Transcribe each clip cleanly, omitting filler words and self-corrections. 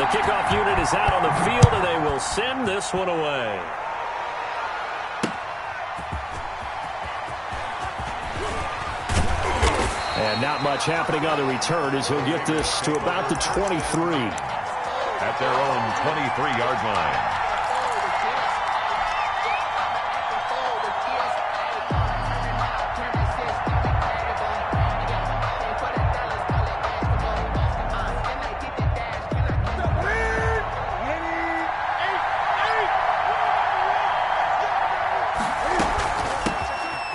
The kickoff unit is out on the field, and they will send this one away. And not much happening on the return as he'll get this to about the 23. At their own 23-yard line.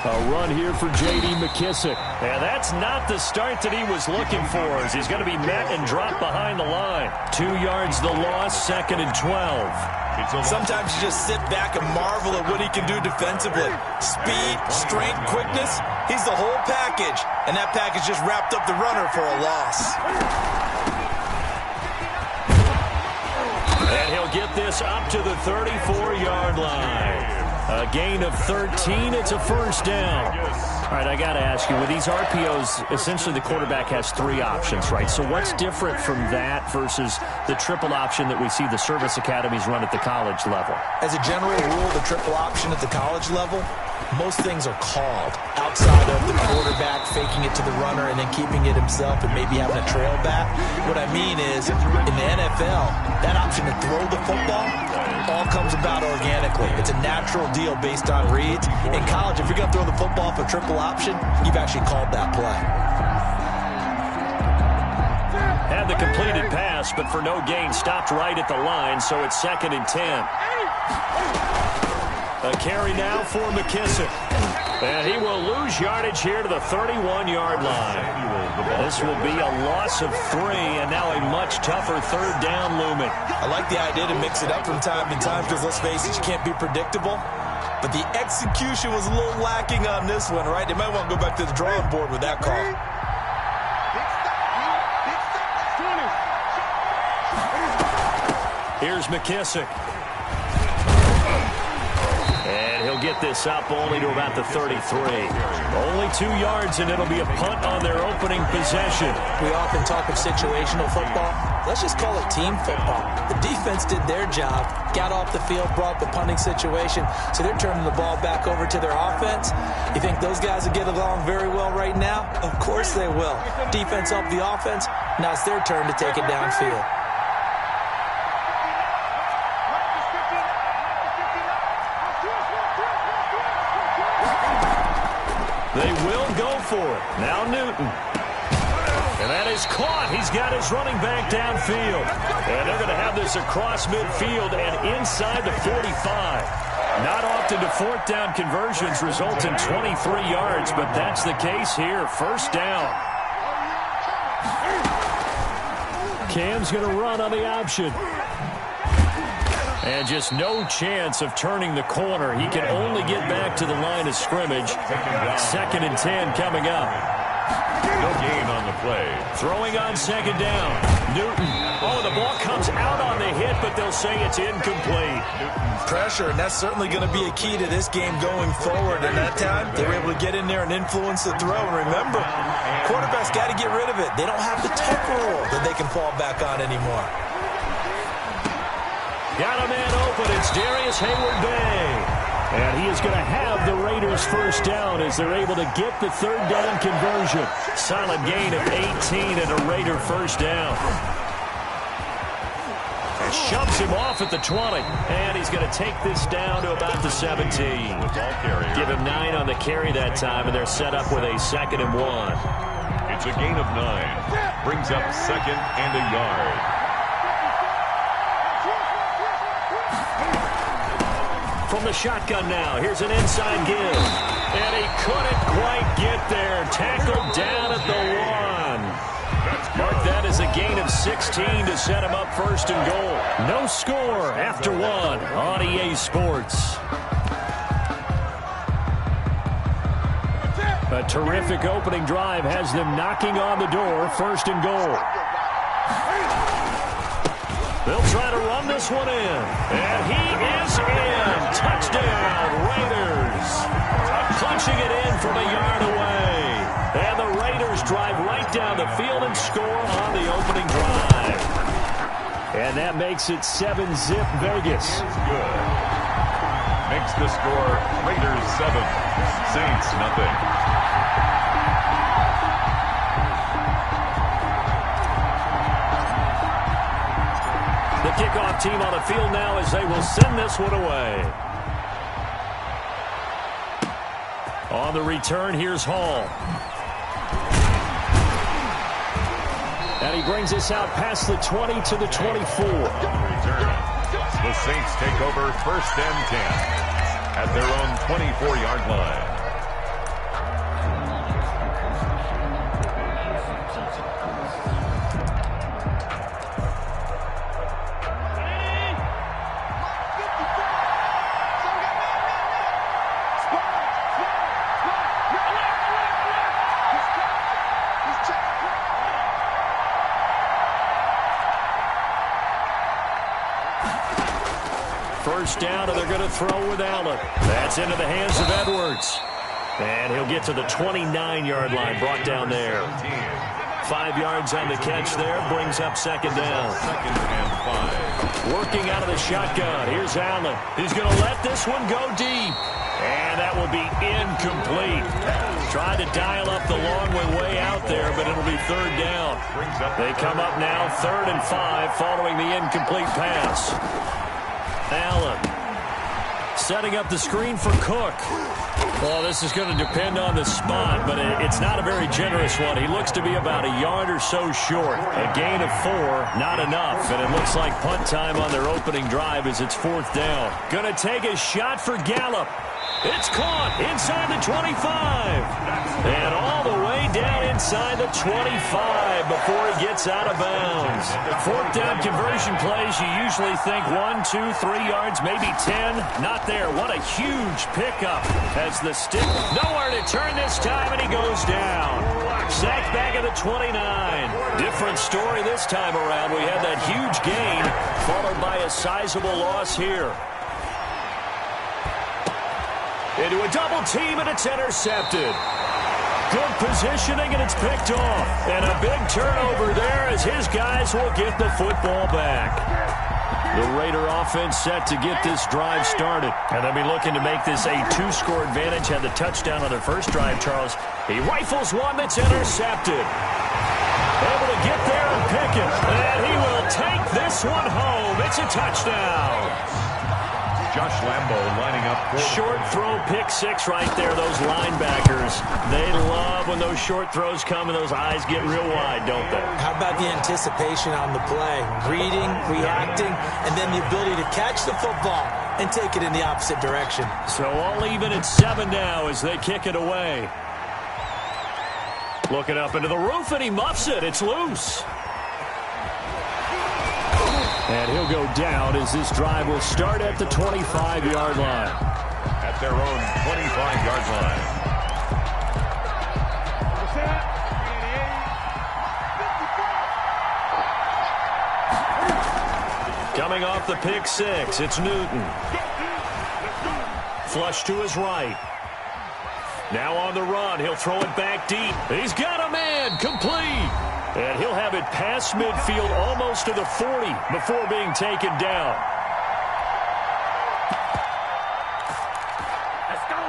A run here for J.D. McKissick. And that's not the start that he was looking for, as he's going to be met and dropped behind the line. 2 yards the loss, 2nd and 12. Sometimes you just sit back and marvel at what he can do defensively. Speed, strength, quickness, he's the whole package. And that package just wrapped up the runner for a loss. And he'll get this up to the 34-yard line. A gain of 13. It's a first down. All right, I got to ask you, with these RPOs, essentially the quarterback has 3 options, right? So what's different from that versus the triple option that we see the service academies run at the college level? As a general rule, the triple option at the college level, most things are called outside of the quarterback faking it to the runner and then keeping it himself and maybe having a trail back. What I mean is, in the NFL, that option to throw the football all comes about organically. It's a natural deal based on reads. In college, if you're going to throw the football for triple option, you've actually called that play. Had the completed pass, but for no gain, stopped right at the line, so it's 2nd and 10. A carry now for McKissick. And he will lose yardage here to the 31-yard line. This will be a loss of 3, and now a much tougher 3rd down looming. I like the idea to mix it up from time to time because, let's face it, you can't be predictable. But the execution was a little lacking on this one, right? They might want to go back to the drawing board with that call. Here's McKissick. And he'll get this up only to about the 33. Only 2 yards, and it'll be a punt on their opening possession. We often talk of situational football. Let's just call it team football. The defense did their job, got off the field, brought the punting situation, so they're turning the ball back over to their offense. You think those guys will get along very well right now? Of course they will. Defense helped the offense. Now it's their turn to take it downfield. They will go for it. Now Newton. And that is caught. He's got his running back downfield. And they're going to have this across midfield and inside the 45. Not often do 4th down conversions result in 23 yards, but that's the case here. First down. Cam's going to run on the option. And just no chance of turning the corner. He can only get back to the line of scrimmage. 2nd and 10 coming up. No gain on the play. Throwing on 2nd down. Newton. Oh, the ball comes out on the hit, but they'll say it's incomplete. Pressure, and that's certainly going to be a key to this game going forward. And that time, they were able to get in there and influence the throw. And remember, quarterbacks got to get rid of it. They don't have the temporal that they can fall back on anymore. Got a man open. It's Darius Hayward-Bay. And he is going to have the Raiders first down as they're able to get the 3rd down conversion. Solid gain of 18 and a Raider first down. And shoves him off at the 20. And he's going to take this down to about the 17. Give him 9 on the carry that time, and they're set up with a 2nd and 1. It's a gain of 9. Brings up 2nd and a yard. From the shotgun now, here's an inside give. And he couldn't quite get there. Tackled down at the 1. Mark that as a gain of 16 to set him up 1st and goal. No score after 1 on EA Sports. A terrific opening drive has them knocking on the door. 1st and goal. They'll try to run this one in. And he is in. Touchdown, Raiders. Punching it in from a yard away. And the Raiders drive right down the field and score on the opening drive. And that makes it 7-zip Vegas. Good. Makes the score Raiders 7, Saints nothing. The kickoff team on the field now as they will send this one away. On the return, here's Hall. And he brings us out past the 20 to the 24. Return. The Saints take over 1st and 10 at their own 24-yard line. First down, and they're going to throw with Allen. That's into the hands of Edwards. And he'll get to the 29-yard line, brought down there. 5 yards on the catch there, brings up 2nd down. 2nd and 5. Working out of the shotgun, here's Allen. He's going to let this one go deep. And that will be incomplete. Tried to dial up the long way out there, but it'll be 3rd down. They come up now 3rd and 5 following the incomplete pass. Allen setting up the screen for Cook. Well, this is going to depend on the spot, but it's not a very generous one. He looks to be about a yard or so short. A gain of 4, not enough, and it looks like punt time on their opening drive as it's 4th down. Going to take a shot for Gallup. It's caught inside the 25. And all the way down inside the 25 before he gets out of bounds. 4th down conversion plays, you usually think 1, 2, 3 yards, maybe 10. Not there. What a huge pickup as the stick. Nowhere to turn this time, and he goes down. Sacked back at the 29. Different story this time around. We had that huge gain followed by a sizable loss here. Into a double team, and it's intercepted. Good positioning, and it's picked off. And a big turnover there as his guys will get the football back. The Raider offense set to get this drive started. And they'll be looking to make this a 2-score advantage. Had the touchdown on their first drive, Charles. He rifles one that's intercepted. Able to get there and pick it. And he will take this one home. It's a touchdown. Josh Lambo lining up for short throw, pick 6 right there. Those linebackers, they love when those short throws come and those eyes get real wide, don't they? How about the anticipation on the play? Reading, reacting, and then the ability to catch the football and take it in the opposite direction. So all even at 7 now as they kick it away. Looking up into the roof, and he muffs it. It's loose. And he'll go down as this drive will start at the 25-yard line. At their own 25-yard line. Coming off the pick 6, it's Newton. Flush to his right. Now on the run, he'll throw it back deep. He's got a man, complete. And he'll have it past midfield almost to the 40 before being taken down. Let's go.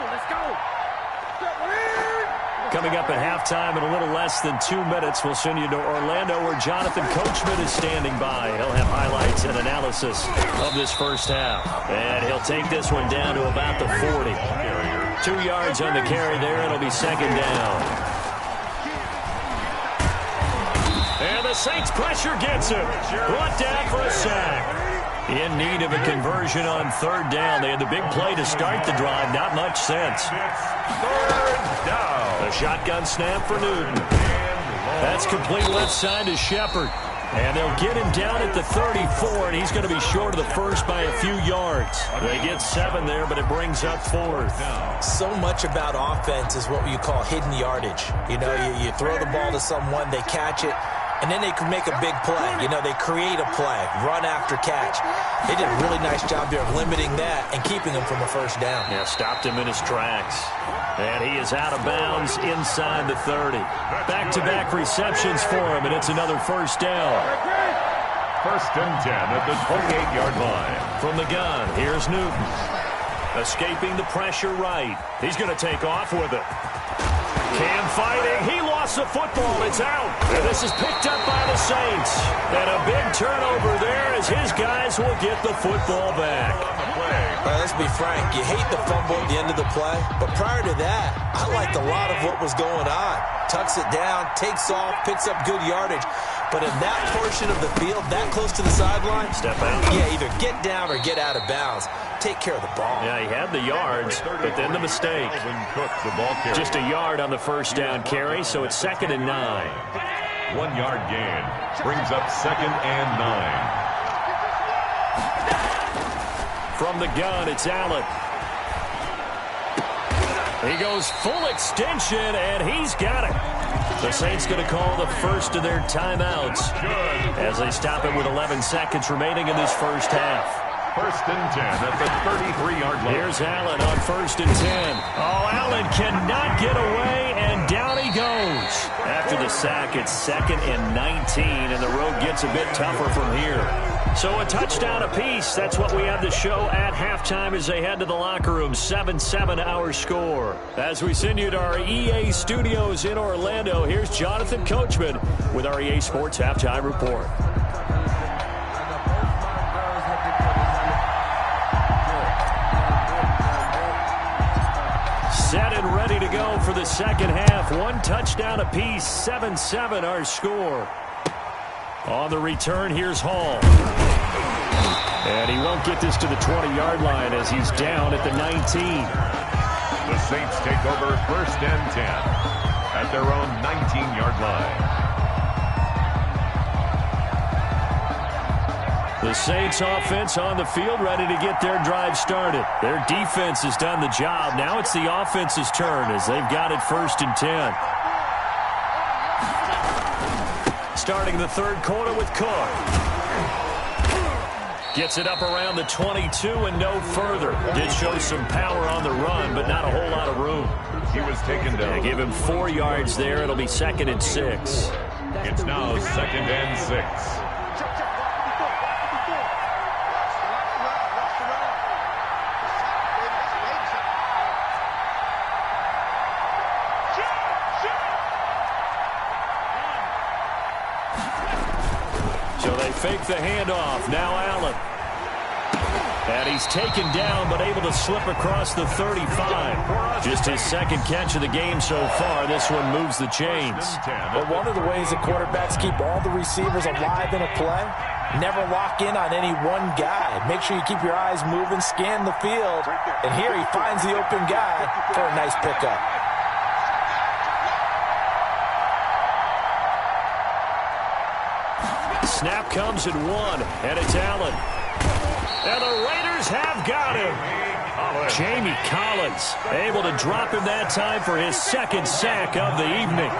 Coming up at halftime in a little less than 2 minutes, we'll send you to Orlando where Jonathan Coachman is standing by. He'll have highlights and analysis of this first half. And he'll take this one down to about the 40. 2 yards on the carry there. It'll be 2nd down. And the Saints pressure gets him. Brought down for a sack. In need of a conversion on 3rd down. They had the big play to start the drive. Not much sense. 3rd down. A shotgun snap for Newton. That's complete left side to Shepard. And they'll get him down at the 34, and he's going to be short of the first by a few yards. They get 7 there, but it brings up 4th. So much about offense is what you call hidden yardage. You know, you throw the ball to someone, they catch it, and then they can make a big play. You know, they create a play, run after catch. They did a really nice job there of limiting that and keeping him from a first down. Yeah, stopped him in his tracks. And he is out of bounds inside the 30. Back-to-back receptions for him, and it's another first down. First and 10 at the 28-yard line. From the gun, here's Newton. Escaping the pressure right. He's going to take off with it. Cam fighting. He lost the football. It's out. And this is picked up by the Saints. And a big turnover there as his guys will get the football back. Let's be frank. You hate the fumble at the end of the play. But prior to that, I liked a lot of what was going on. Tucks it down, takes off, picks up good yardage. But in that portion of the field, that close to the sideline, step out. Yeah, either get down or get out of bounds. Take care of the ball. Yeah, he had the yards, but then the mistake. Cook, the ball carrier. Just a yard on the first down carry, so it's 2nd and 9. 1 yard gain brings up 2nd and 9. From the gun, it's Allen. He goes full extension, and he's got it. The Saints going to call the first of their timeouts as they stop it with 11 seconds remaining in this first half. First and 10 at the 33-yard line. Here's Allen on 1st and 10. Oh, Allen cannot get away, and down he goes. After the sack, it's 2nd and 19, and the road gets a bit tougher from here. So a touchdown apiece. That's what we have to show at halftime as they head to the locker room. 7-7 our score. As we send you to our EA studios in Orlando, here's Jonathan Coachman with our EA Sports Halftime Report. Set and ready to go for the second half. 1 touchdown apiece. 7-7 our score. On the return, here's Hall. And he won't get this to the 20-yard line as he's down at the 19. The Saints take over 1st and 10 at their own 19-yard line. The Saints offense on the field ready to get their drive started. Their defense has done the job. Now it's the offense's turn as they've got it 1st and 10. Starting the third quarter with Cook. Gets it up around the 22 and no further. Did show some power on the run, but not a whole lot of room. He was taken down. They give him 4 yards there. It'll be 2nd and 6. It's now 2nd and 6. Fake the handoff. Now Allen. And he's taken down, but able to slip across the 35. Just his 2nd catch of the game so far. This one moves the chains. But one of the ways that quarterbacks keep all the receivers alive in a play, never lock in on any one guy. Make sure you keep your eyes moving, scan the field. And here he finds the open guy for a nice pickup. Snap comes at 1, and it's Allen. And the Raiders have got him. Jamie Collins able to drop him that time for his 2nd sack of the evening.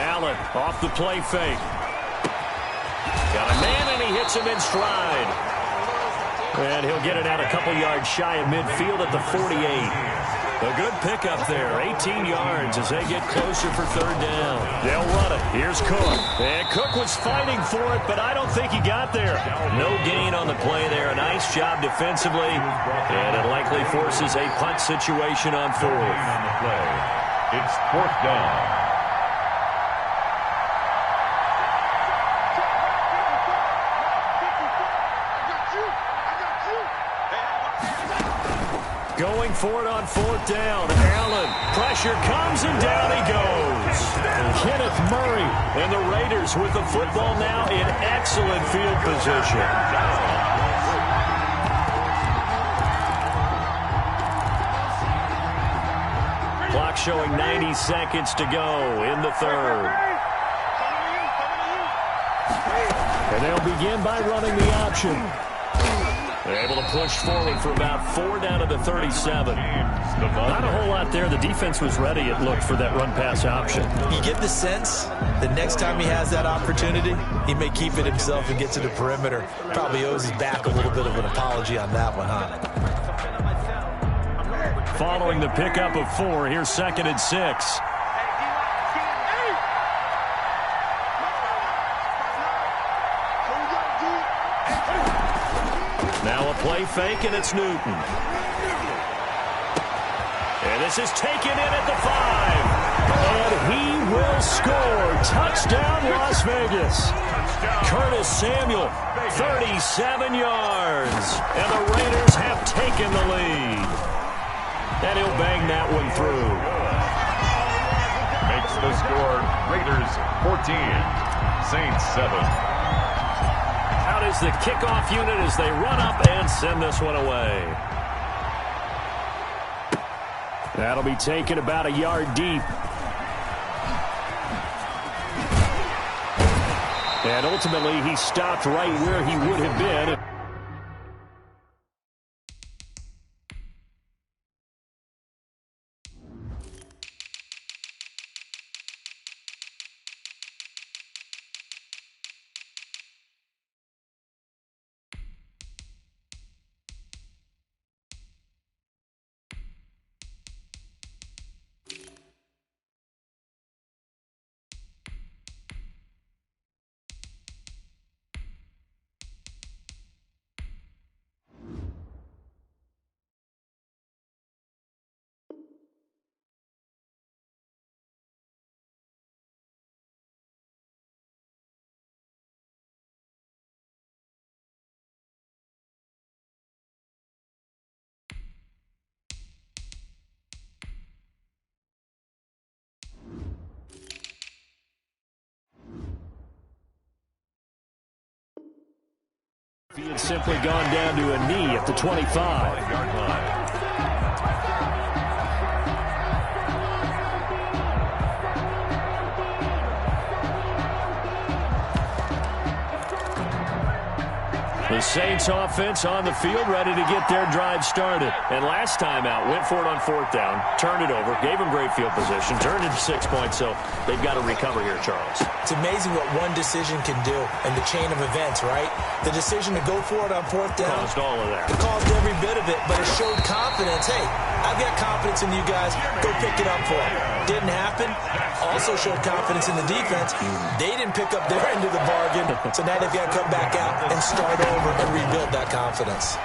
Allen off the play fake. Got a man, and he hits him in stride. And he'll get it out a couple yards shy of midfield at the 48. A good pickup there, 18 yards as they get closer for 3rd down. They'll run it. Here's Cook. And Cook was fighting for it, but I don't think he got there. No gain on the play there. A nice job defensively. And it likely forces a punt situation on 4th. It's 4th down. Going for it on 4th down. Allen. Pressure comes and down he goes. Kenneth Murray and the Raiders with the football now in excellent field position. Clock showing 90 seconds to go in the 3rd. And they'll begin by running the option. They're able to push forward for about 4 down to the 37. Not a whole lot there. The defense was ready, it looked, for that run-pass option. You get the sense the next time he has that opportunity, he may keep it himself and get to the perimeter. Probably owes his back a little bit of an apology on that one, huh? Following the pickup of 4, here's 2nd and 6. Now a play fake, and it's Newton. And this is taken in at the 5. And he will score. Touchdown, Las Vegas. Curtis Samuel, 37 yards. And the Raiders have taken the lead. And he'll bang that one through. Makes the score Raiders 14, Saints 7. Out is the kickoff unit as they run up and send this one away. That'll be taken about a yard deep. And ultimately, he stopped right where he would have been. He had simply gone down to a knee at the 25-yard line. The Saints offense on the field, ready to get their drive started. And last time out, went for it on 4th down, turned it over, gave them great field position, turned it to 6 points, so they've got to recover here, Charles. It's amazing what one decision can do in the chain of events, right? The decision to go for it on 4th down. Caused all of that. It caused every bit of it, but it showed confidence. Hey, I've got confidence in you guys. Go pick it up for them. Didn't happen. Also showed confidence in the defense. They didn't pick up their end of the bargain, so now they've got to come back out and start over and rebuild that confidence.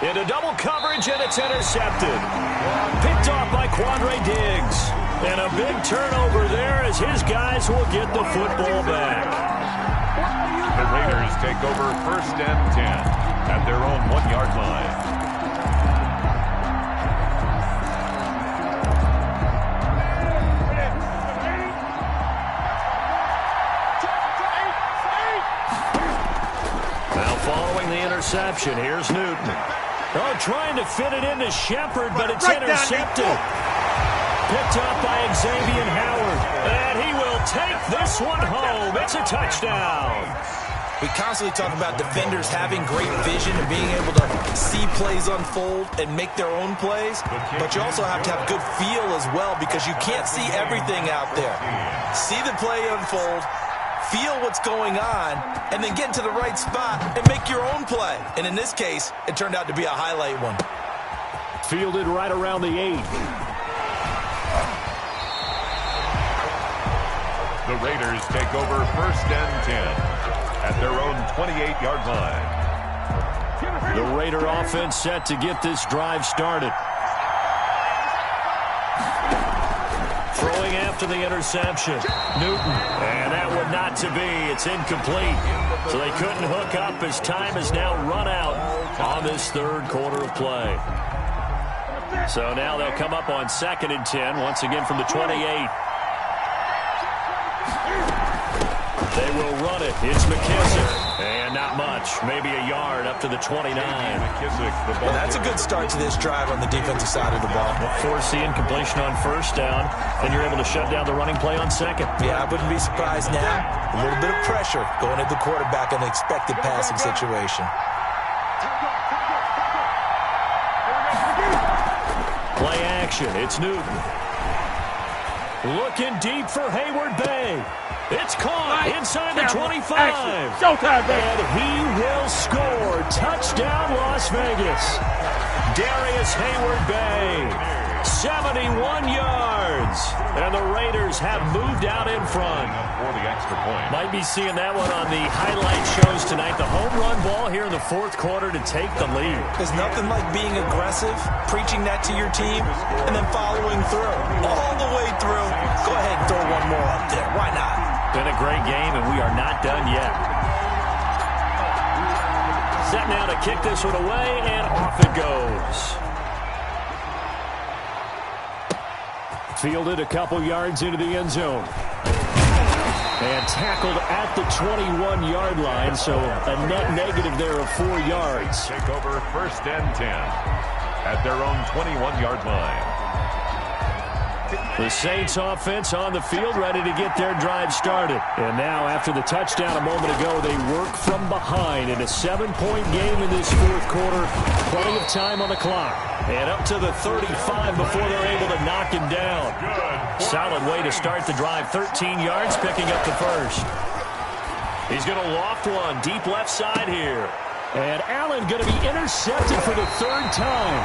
Into double coverage, and it's intercepted. Picked off by Quandre Diggs. And a big turnover there as his guys will get the football back. The Raiders take over 1st and 10 at their own 1-yard line. Interception. Here's Newton. Oh, trying to fit it into Shepard, but it's intercepted. Picked up by Xavier Howard. And he will take this one home. It's a touchdown. We constantly talk about defenders having great vision and being able to see plays unfold and make their own plays. But you also have to have good feel as well because you can't see everything out there. See the play unfold, feel what's going on, and then get into the right spot and make your own play. And in this case, it turned out to be a highlight one. Fielded right around the 8. The Raiders take over 1st and 10 at their own 28-yard line. The Raider offense set to get this drive started. Throwing after the interception. Newton. And that one not to be. It's incomplete. So they couldn't hook up as time has now run out on this 3rd quarter of play. So now they'll come up on 2nd and 10 once again from the 28. They will run it. It's McKissick. And not much. Maybe a yard up to the 29. Well, that's a good start to this drive on the defensive side of the ball. Force the incompletion on 1st down, and you're able to shut down the running play on 2nd. Yeah, I wouldn't be surprised now. A little bit of pressure going at the quarterback in an expected passing situation. Play action. It's Newton. Looking deep for Hayward Bay. It's caught inside the 25. Showtime, baby. And he will score. Touchdown, Las Vegas. Darius Hayward Bay. 71 yards. And the Raiders have moved out in front. For the extra point. Might be seeing that one on the highlight shows tonight. The home run ball here in the fourth quarter to take the lead. There's nothing like being aggressive, preaching that to your team, and then following through. All the way through. Go ahead and throw one more up there. Why not? Been a great game, and we are not done yet. Set now to kick this one away, and off it goes. Fielded a couple yards into the end zone. And tackled at the 21-yard line, so a net negative there of 4 yards. Take over 1st and 10 at their own 21-yard line. The Saints offense on the field, ready to get their drive started. And now, after the touchdown a moment ago, they work from behind in a 7-point game in this fourth quarter. Plenty of time on the clock. And up to the 35 before they're able to knock him down. Solid way to start the drive. 13 yards, picking up the first. He's going to loft one deep left side here. And Allen going to be intercepted for the 3rd time.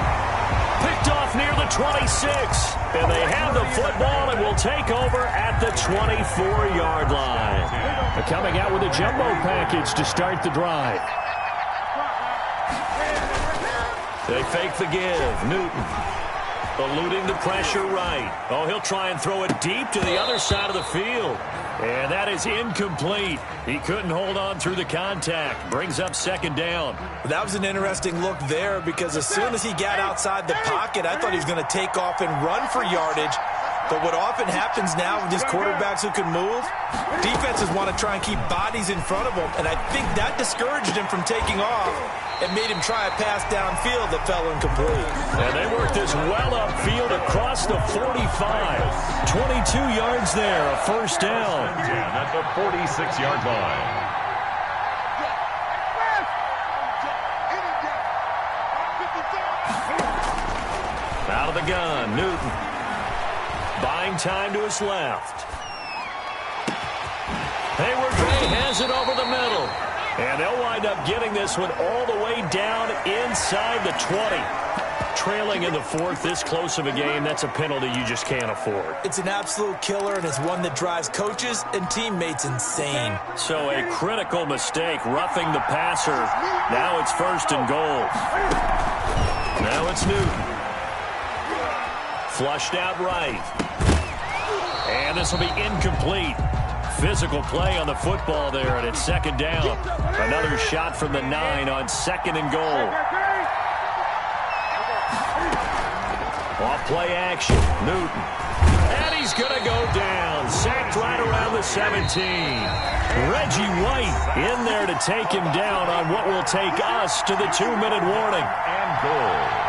Picked off near the 26. And they have the football and will take over at the 24-yard line. They're coming out with a jumbo package to start the drive. They fake the give. Newton eluding the pressure right. Oh, he'll try and throw it deep to the other side of the field. And that is incomplete. He couldn't hold on through the contact. Brings up 2nd down. That was an interesting look there because as soon as he got outside the pocket, I thought he was going to take off and run for yardage. But what often happens now with these quarterbacks who can move, defenses want to try and keep bodies in front of them, and I think that discouraged him from taking off and made him try a pass downfield that fell incomplete. And they worked this well upfield across the 45. 22 yards there, a 1st down. At the 46-yard line. Out of the gun, Newton. Buying time to his left. Hayward has it over the middle. And they'll wind up getting this one all the way down inside the 20. Trailing in the 4th, this close of a game, that's a penalty you just can't afford. It's an absolute killer, and it's one that drives coaches and teammates insane. So a critical mistake, roughing the passer. Now it's 1st and goal. Now it's Newton. Flushed out right. And this will be incomplete. Physical play on the football there, and it's 2nd down. Another shot from the 9 on 2nd and goal. Off play action, Newton. And he's going to go down. Sacked right around the 17. Reggie White in there to take him down on what will take us to the 2-minute warning. And goal.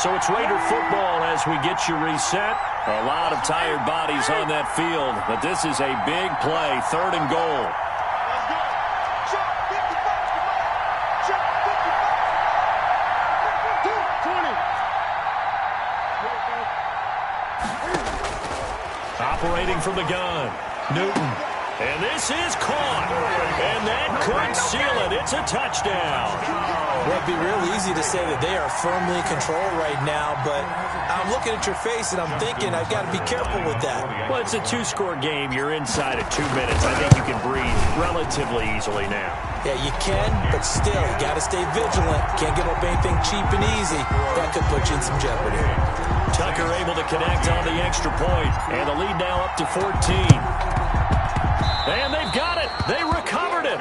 So it's Raider football as we get you reset. A lot of tired bodies on that field, but this is a big play, 3rd and goal. Operating from the gun, Newton. And this is caught. And that could seal it. It's a touchdown. Well, it'd be real easy to say that they are firmly in control right now, but I'm looking at your face and I'm thinking I've got to be careful with that. Well, it's a 2-score game. You're inside at 2 minutes. I think you can breathe relatively easily now. Yeah, you can, but still, you got to stay vigilant. Can't give up anything cheap and easy. That could put you in some jeopardy. Tucker able to connect on the extra point, and the lead now up to 14. And they've got it. They recovered it.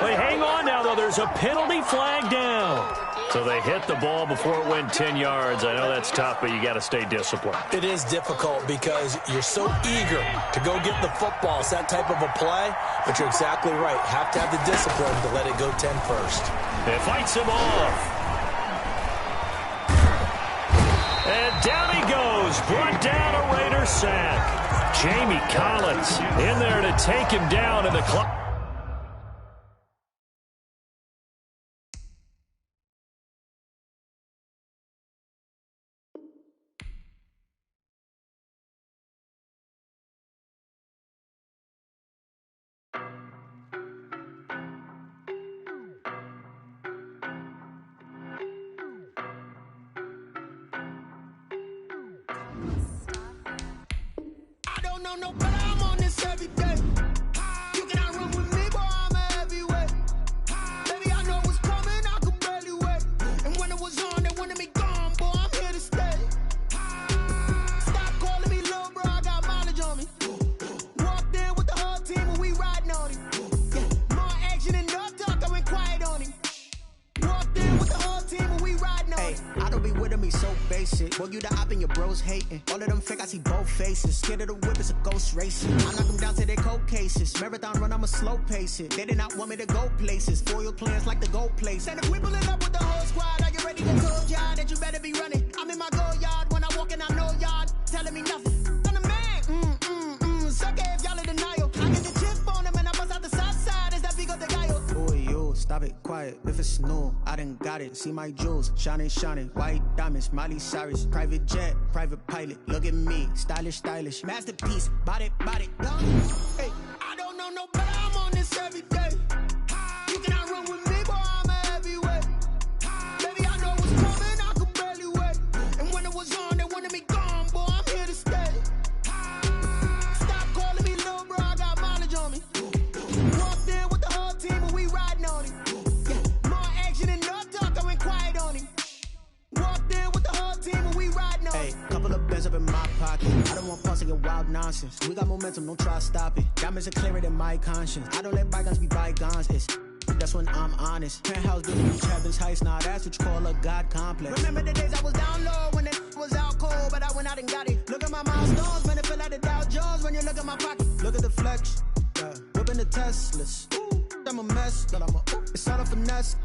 They hang on now, though. There's a penalty flag down. So they hit the ball before it went 10 yards. I know that's tough, but you got to stay disciplined. It is difficult because you're so eager to go get the football. It's that type of a play, but you're exactly right. Have to have the discipline to let it go 10 first. It fights him off. And down he goes. Brought down a Raider sack. Jamie Collins in there to take him down in the clock. don't know, but I'm on this every day. You cannot run with me, boy, I'm a heavyweight. Baby, I know what's coming, I could barely wait. And when it was on, they wanted me gone, boy, I'm here to stay. Stop calling me little bro, I got mileage on me. Walked in with the whole team and we riding on him. Yeah, more action and no talk, I went quiet on him. Walked in with the whole team and we riding on him. I don't be with him, he's so basic. Boy, you the op and your bros hating. All of them fake, I see both faces. Scared of the whip, it's a ghost racing. I knock them down to their cold cases. Marathon run, I'ma slow pace it. They did not want me to go places. Foil plans like the gold place. And if we pulling up with the whole squad, are you ready to told y'all that you better be running? I'm in my go yard when I walk in, I know y'all telling me nothing. I'm the man, suck it if y'all in denial. I get the chip on him and I bust out the south side. Is that Vigo de Gallo? Boy, you, stop it, quiet. If it's new, I done got it. See my jewels, shining, shining. White diamonds, Miley Cyrus. Private jet, private pilot. Look at me, stylish, stylish. Masterpiece, body, done. Hey, I don't know, no, but I'm on this every day. You cannot run with me, boy, I'm a heavyweight. Baby, I know what's coming, I could barely wait. And when it was on, they wanted me gone, boy, I'm here to stay. Stop calling me little bro, I got mileage on me. Walked in with the whole team and we riding on him. Yeah, more action and no talk, I went quiet on him. Walked in with the whole team and we riding on him. Hey, couple of bands up in my pocket. I don't want pause to get wild nonsense. We got momentum, don't try to stop it. Diamonds are clearer than my conscience. I don't let bygones be bygones. That's when I'm honest. Penthouse building reach heaven's heights. Now that's what you call a God complex. Remember the days I was down low when it was out cold, but I went out and got it. Look at my milestones, man, it feel like the Dow Jones when you look at my pocket. Look at the flex, whipping the Teslas. I'm a mess, but it's all a finesse.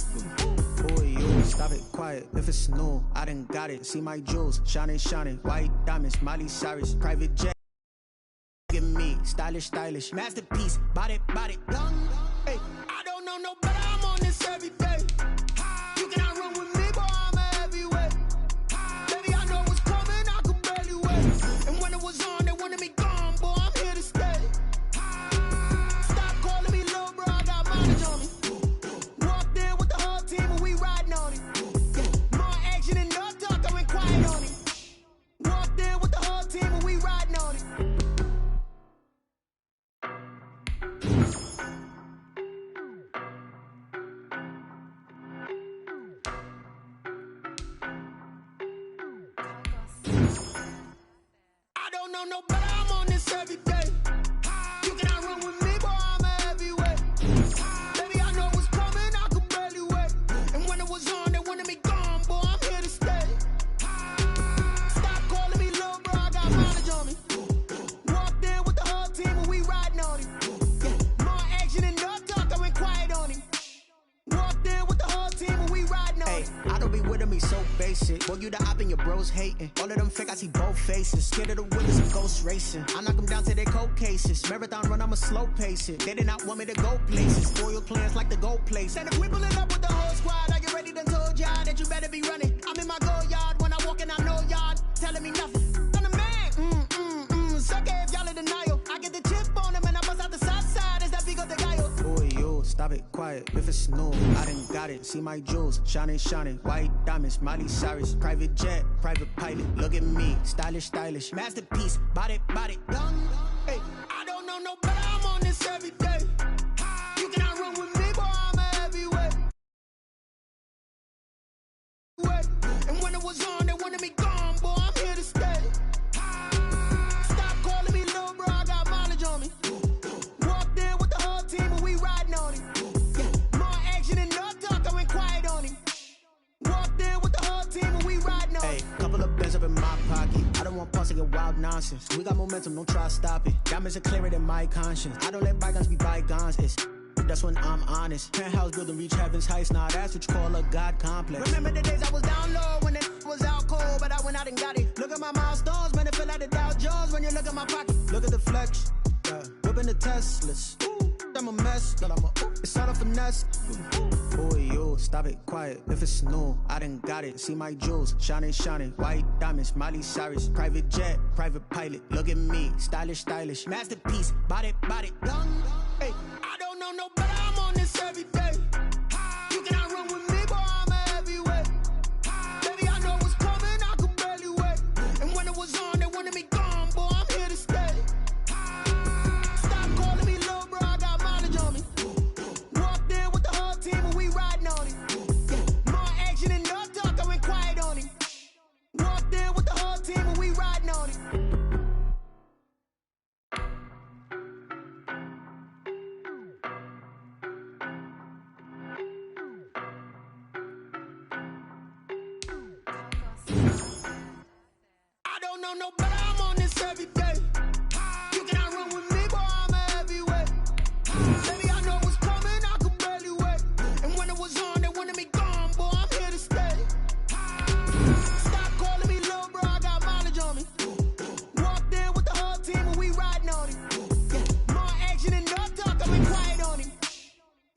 Boy, you, stop it, quiet. If it's new, I done got it. See my jewels, shining, shining. White diamonds, Miley Cyrus. Private jet, look at me, stylish, stylish. Masterpiece, body, done. Hey, I don't know, no, but I'm on this every day. You cannot run with me, boy, I'm a heavyweight. Baby, I know what's coming, I could barely wait. And when it was on, they wanted me gone, boy, I'm here to stay. Stop calling me little bro, I got mileage on me. Walked in with the whole team and we riding on him. Yeah, more action and no talk, I went quiet on him. Walked in with the whole team and we riding on him. I don't know, no, but I'm on this every day. You cannot run with me, boy, I'm a heavyweight. Baby, I know what's coming, I could barely wait. And when it was on, they wanted me gone, boy, I'm here to stay. Stop calling me little bro, I got mileage on me. Walked in with the whole team and we riding on him. Yeah, more action and no talk, I went quiet on him. Walked in with the whole team and we riding on him. I don't be with him, he's so basic. Boy, you the op and your bros hating. All of them fake, I see both faces. Scared of the whip, it's a ghost racing. I knock them down to their cold cases. Marathon run, I'ma slow pace it. They did not want me to go places. Foil plans like the gold place. And if we pulling up with the whole squad, are you ready to told y'all that you better be running? I'm in my go yard when I walk in, I know y'all telling me nothing. I'm the man, suck it if y'all in denial. I get the chip on him and I bust out the south side. Is that Vigo de Gallo? Boy, you, stop it, quiet. If it's new, I done got it. See my jewels, shining, shining. White diamonds, Miley Cyrus. Private jet, private pilot. Look at me, stylish, stylish. Masterpiece, body, done. Hey, I don't know, no, but I'm on this every day. You cannot run with me, boy, I'm a heavyweight. And when it was on, they wanted me gone, boy, I'm here to stay. Stop calling me little bro, I got mileage on me. Walked in with the whole team and we riding on him. Yeah, more action and no talk, I went quiet on him. Walked in with the whole team and we riding on him. Hey, couple of bands up in my pocket. I don't want pause to get wild nonsense. We got momentum, don't try to stop it. Diamonds are clearer than my conscience. I don't let bygones be bygones. That's when I'm honest. Penthouse building reach heaven's heights. Now that's what you call a God complex. Remember the days I was down low when it was out cold, but I went out and got it. Look at my milestones, man, it feel like the Dow Jones when you look at my pocket. Look at the flex, whipping the Teslas. I'm a mess, but it's all a finesse. Boy, you, stop it, quiet. If it's new, I done got it. See my jewels, shining, shining. White diamonds, Miley Cyrus. Private jet, private pilot. Look at me, stylish, stylish. Masterpiece, body, done. Hey, I don't know, no, but I'm on this every day. You cannot run with me, boy, I'm a heavyweight. Baby, I know what's coming, I could barely wait. And when it was on, they wanted me gone, boy, I'm here to stay. know no better, I'm on this every day. You cannot run with me, boy, I'm a heavyweight. Baby, I know what's coming, I could barely wait. And when it was on, they wanted me gone, boy, I'm here to stay. Stop calling me little bro, I got mileage on me. Walked in with the whole team and we riding on him. Yeah, more action and no talk, I've been quiet on him.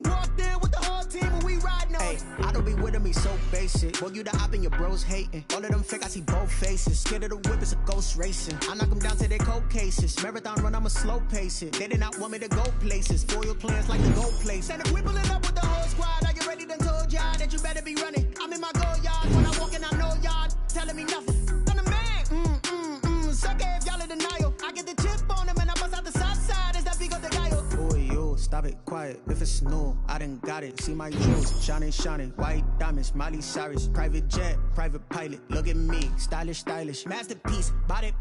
Walked in with the whole team and we riding on him. I don't be with me so basic. Boy, you the op and your bros hating. All of them fake, I see both faces. Scared of the whip, it's a ghost racing. I knock them down to their cold cases. Marathon run, I'ma slow pace it. They did not want me to go places. Foil plans like the go place. And if we pulling up with the whole squad, are you ready? Done told y'all that you better be running. I'm in my go yard. When I walk in, I know y'all telling me nothing. I'm the man. Sucker if y'all in denial. I get the chip on him and I bust out the south side. Is that Vigo the guy? Boy, yo, stop it, quiet. If it's new, I done got it. See my jewels, shining, shining. White diamonds, Miley Cyrus. Private jet, private pilot. Look at me, stylish, stylish. Masterpiece, body,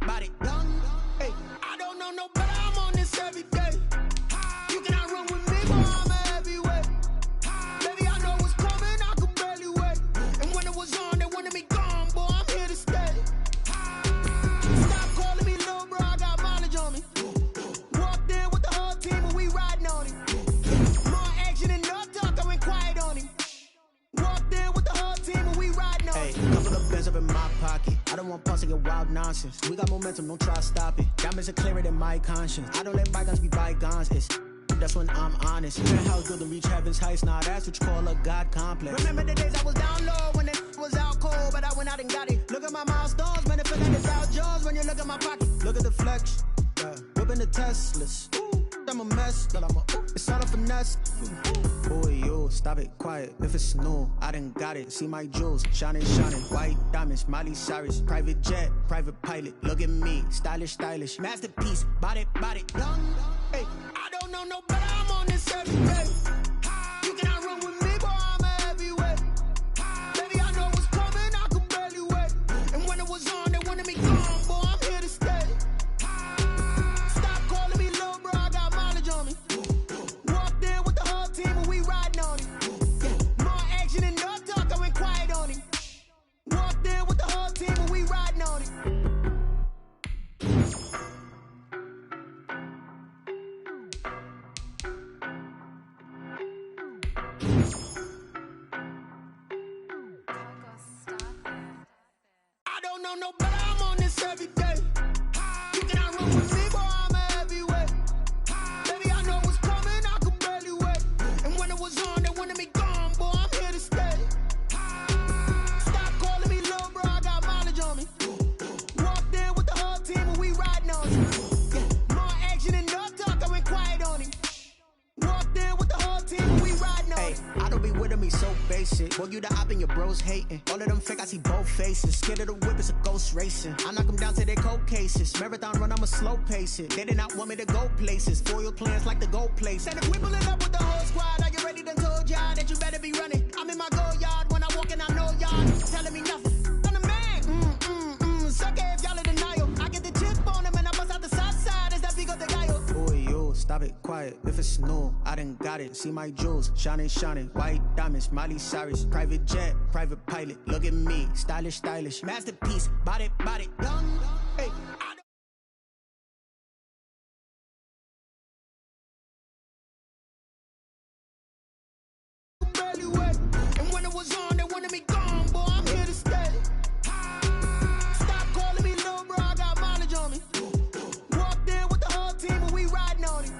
young. Hey, I don't know no better, I'm on this every day. You cannot run with me, boy, I'm a heavyweight. Baby, I know what's coming, I could barely wait. And when it was on, they wanted me gone, boy, I'm here to stay. Stop calling me little bro, I got mileage on me. Walked in with the whole team and we riding on him. More action and no talk, I went quiet on him. Walked in with the whole team and we riding on him. hey, couple of bands up in my pocket. I don't want pause to get wild nonsense. We got momentum, don't try to stop it. Diamonds are clearer than my conscience. I don't let bygones be bygones. That's when I'm honest. Penthouse build to reach heaven's heights. Nah, that's what you call a God complex. Remember the days I was down low when it was out cold, but I went out and got it. Look at my milestones, man, it feel like it's Dow Jones when you look at my pocket. Look at the flex, yeah. Whipping the Teslas. I'm a mess, but it's all a finesse. Boy, yo, stop it, quiet. If it's new, I done got it. See my jewels, shining, shining. White diamonds, Miley Cyrus. Private jet, private pilot. Look at me, stylish, stylish. Masterpiece, body, young. Hey, I don't know no better, I'm on this every day. You cannot run with me, boy, I'm a heavyweight. Baby, I know what's coming, I could barely wait. And when it was on, they wanted me gone, boy, I'm here to stay. Stop calling me little bro, I got mileage on me. Walked in with the whole team and we riding on him. Yeah, more action and no talk, I went quiet on him. Walked in with the whole team and we riding on him. I don't know no better, I'm on this every day. You cannot run with me, boy, I'm a heavyweight. Baby, I know what's coming, I could barely wait. And when it was on, they wanted me gone, boy, I'm here to stay. Stop calling me little bro, I got mileage on me. Walked in with the whole team and we riding on him. Yeah, more action and no talk, I went quiet on him. Walked in with the whole team and we riding on him. I don't be with me so basic. Boy, you the op and your bros hating. All of them fake, I see both faces. Scared of the whip, it's a ghost racing. I knock them down to their cold cases. Marathon run, I'ma slow pace it. They did not want me to go places. Foil plans like the go place. And if we pulling up with the whole squad, are you ready? Done told y'all that you better be running. I'm in my go yard. When I walk in, I know y'all telling me nothing. I'm the man. Sucker if y'all in denial. I get the chip on him and I bust out the south side. Is that Vigo the guy? Boy, yo, stop it, quiet. If it's new, I done got it. See my jewels, shining, shining. White diamonds, Miley Cyrus. Private jet, private pilot. Look at me, stylish, stylish. Masterpiece, body, young. Hey, barely wait. And when it was on, they wanted me gone, boy, I'm here to stay. Stop calling me little bro, I got mileage on me. Walked in with the whole team and we riding on him.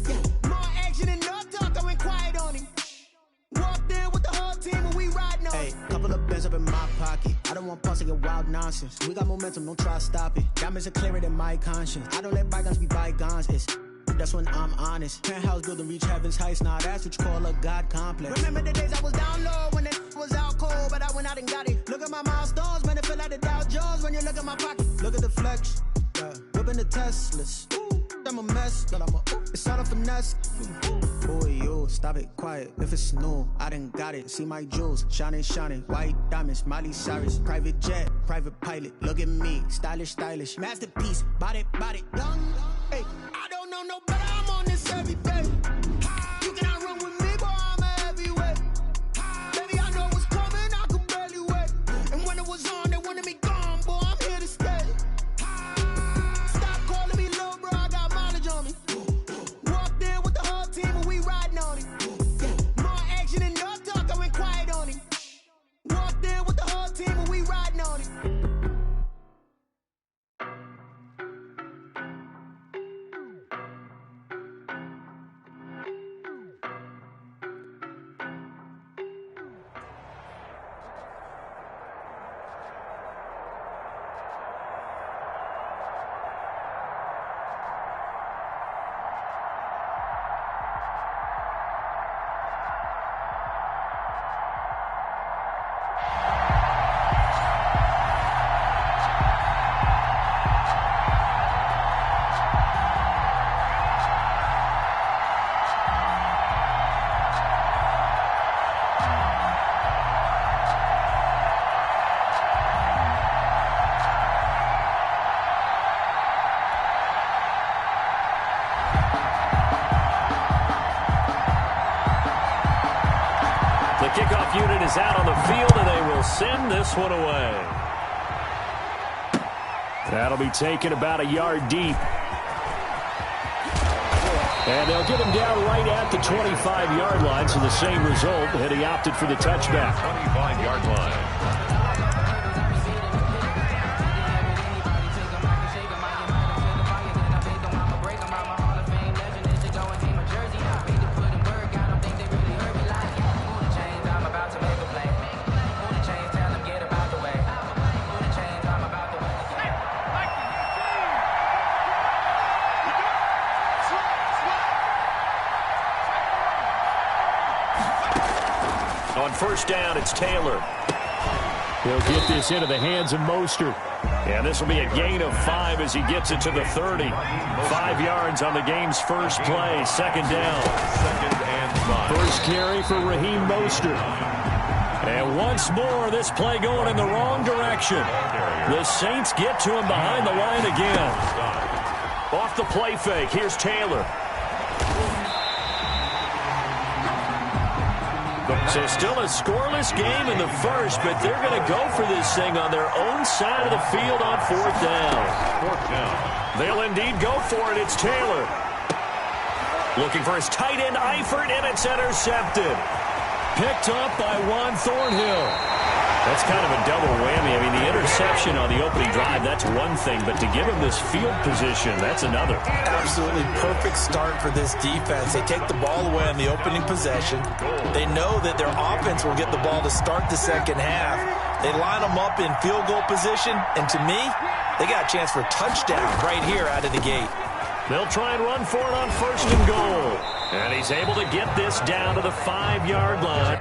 Yeah, more action and no talk, I went quiet on him. Walked in with the whole team and we riding on him. hey, couple of bands up in my pocket. I don't want pause to get wild nonsense. We got momentum, don't try to stop it. Diamonds are clearer than my conscience. I don't let bygones be bygones. That's when I'm honest. Penthouse build to reach heaven's heights. Nah, that's what you call a God complex. Remember the days I was down low when it was out cold, but I went out and got it. Look at my milestones, man, it feel like the Dow Jones when you look at my pocket. Look at the flex, yeah. Whipping the Teslas. I'm a mess, but it's all a finesse. Boy, yo, stop it, quiet. If it's new, I done got it. See my jewels, shining, shining. White diamonds, Miley Cyrus. Private jet, private pilot. Look at me, stylish, stylish. Masterpiece, body, young. Hey, I don't know no better, I'm on this every day. You cannot run with me, boy, I'm a heavyweight. Baby, I know what's coming, I could barely wait. And when it was on, they wanted me gone, boy, I'm here to stay. kickoff unit is out on the field, and they will send this one away. That'll be taken about a yard deep. And they'll get him down right at the 25-yard line, so the same result, and he opted for the touchback. 25-yard line. On first down, it's Taylor. He'll get this into the hands of Mostert. And this will be a gain of 5 as he gets it to the 30. 5 yards on the game's first play. Second down. Second and 5. First carry for Raheem Mostert. And once more, this play going in the wrong direction. The Saints get to him behind the line again. Off the play fake, here's Taylor. So still a scoreless game in the first, but they're going to go for this thing on their own side of the field on fourth down. Fourth down. They'll indeed go for it. It's Taylor. Looking for his tight end, Eifert, and it's intercepted. Picked up by Juan Thornhill. That's kind of a double whammy. I mean, the interception on the opening drive, that's one thing, but to give him this field position, that's another. Absolutely perfect start for this defense. They take the ball away on the opening possession. They know that their offense will get the ball to start the second half. They line them up in field goal position, and to me, they got a chance for a touchdown right here out of the gate. They'll try and run for it on first and goal. And he's able to get this down to the 5-yard line.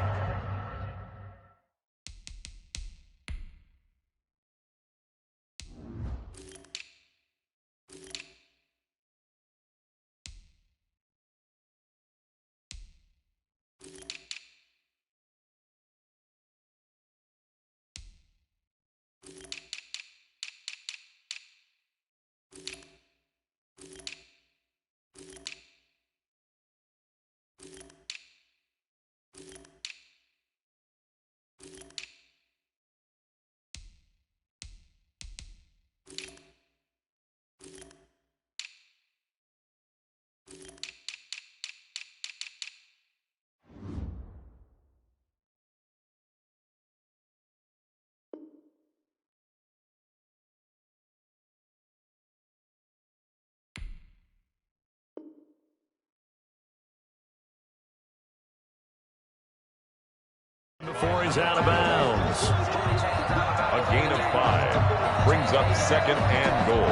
Before he's out of bounds. A gain of 5. Brings up second and goal.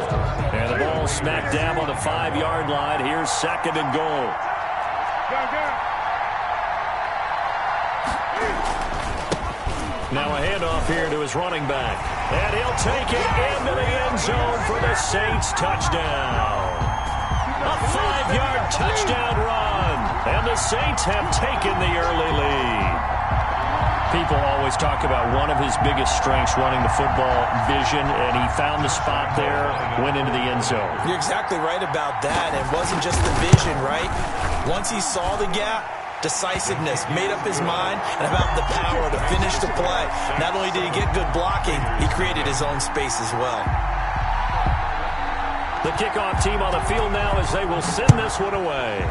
And the ball smack dab on the 5-yard line. Here's second and goal. Now a handoff here to his running back. And he'll take it into the end zone for the Saints touchdown. A 5-yard touchdown run. And the Saints have taken the early lead. People always talk about one of his biggest strengths running the football, vision, and he found the spot there, went into the end zone. You're exactly right about that. It wasn't just the vision, right? Once he saw the gap, decisiveness, made up his mind, and about the power to finish the play. Not only did he get good blocking, he created his own space as well. The kickoff team on the field now as they will send this one away.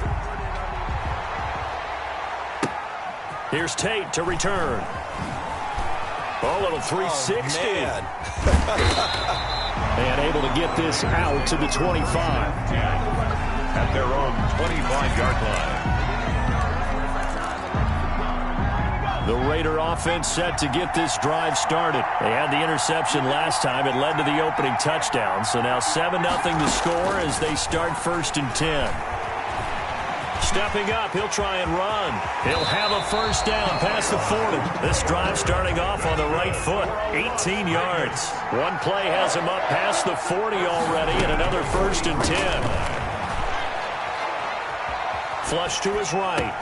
Here's Tate to return. Oh, little 360. Man. And able to get this out to the 25. At their own 25-yard line. The Raider offense set to get this drive started. They had the interception last time. It led to the opening touchdown. So now 7-0 to score as they start first and 10. Stepping up, he'll try and run. He'll have a first down past the 40. This drive starting off on the right foot, 18 yards. One play has him up past the 40 already, and another first and 10. Flush to his right.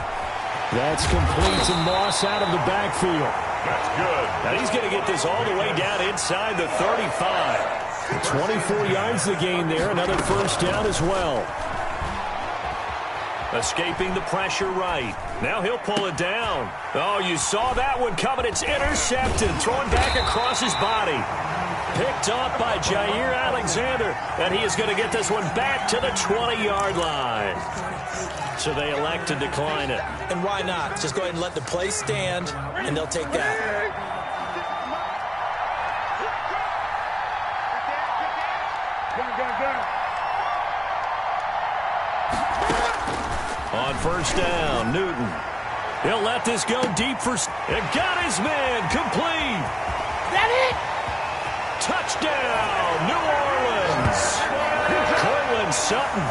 That's complete to Moss out of the backfield. That's good. Now he's going to get this all the way down inside the 35. 24 yards the gain there, another first down as well. Escaping the pressure right. Now he'll pull it down. Oh, you saw that one coming. It's intercepted. Thrown back across his body. Picked off by Jair Alexander. And he is going to get this one back to the 20-yard line. So they elect to decline it. And why not? Just go ahead and let the play stand, and they'll take that. On first down, Newton. He'll let this go deep for... It got his man complete. That it? Touchdown, New Orleans. Cortland Sutton,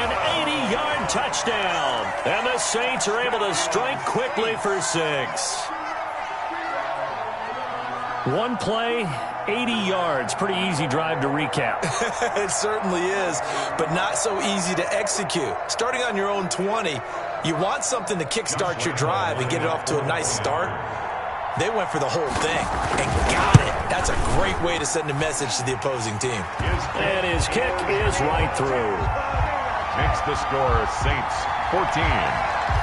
an 80-yard touchdown. And the Saints are able to strike quickly for 6. One play, 80 yards. Pretty easy drive to recap. It certainly is, but not so easy to execute. Starting on your own 20, you want something to kickstart your drive and get it off to a nice start. They went for the whole thing and got it. That's a great way to send a message to the opposing team. And his kick is right through. Makes the score Saints 14,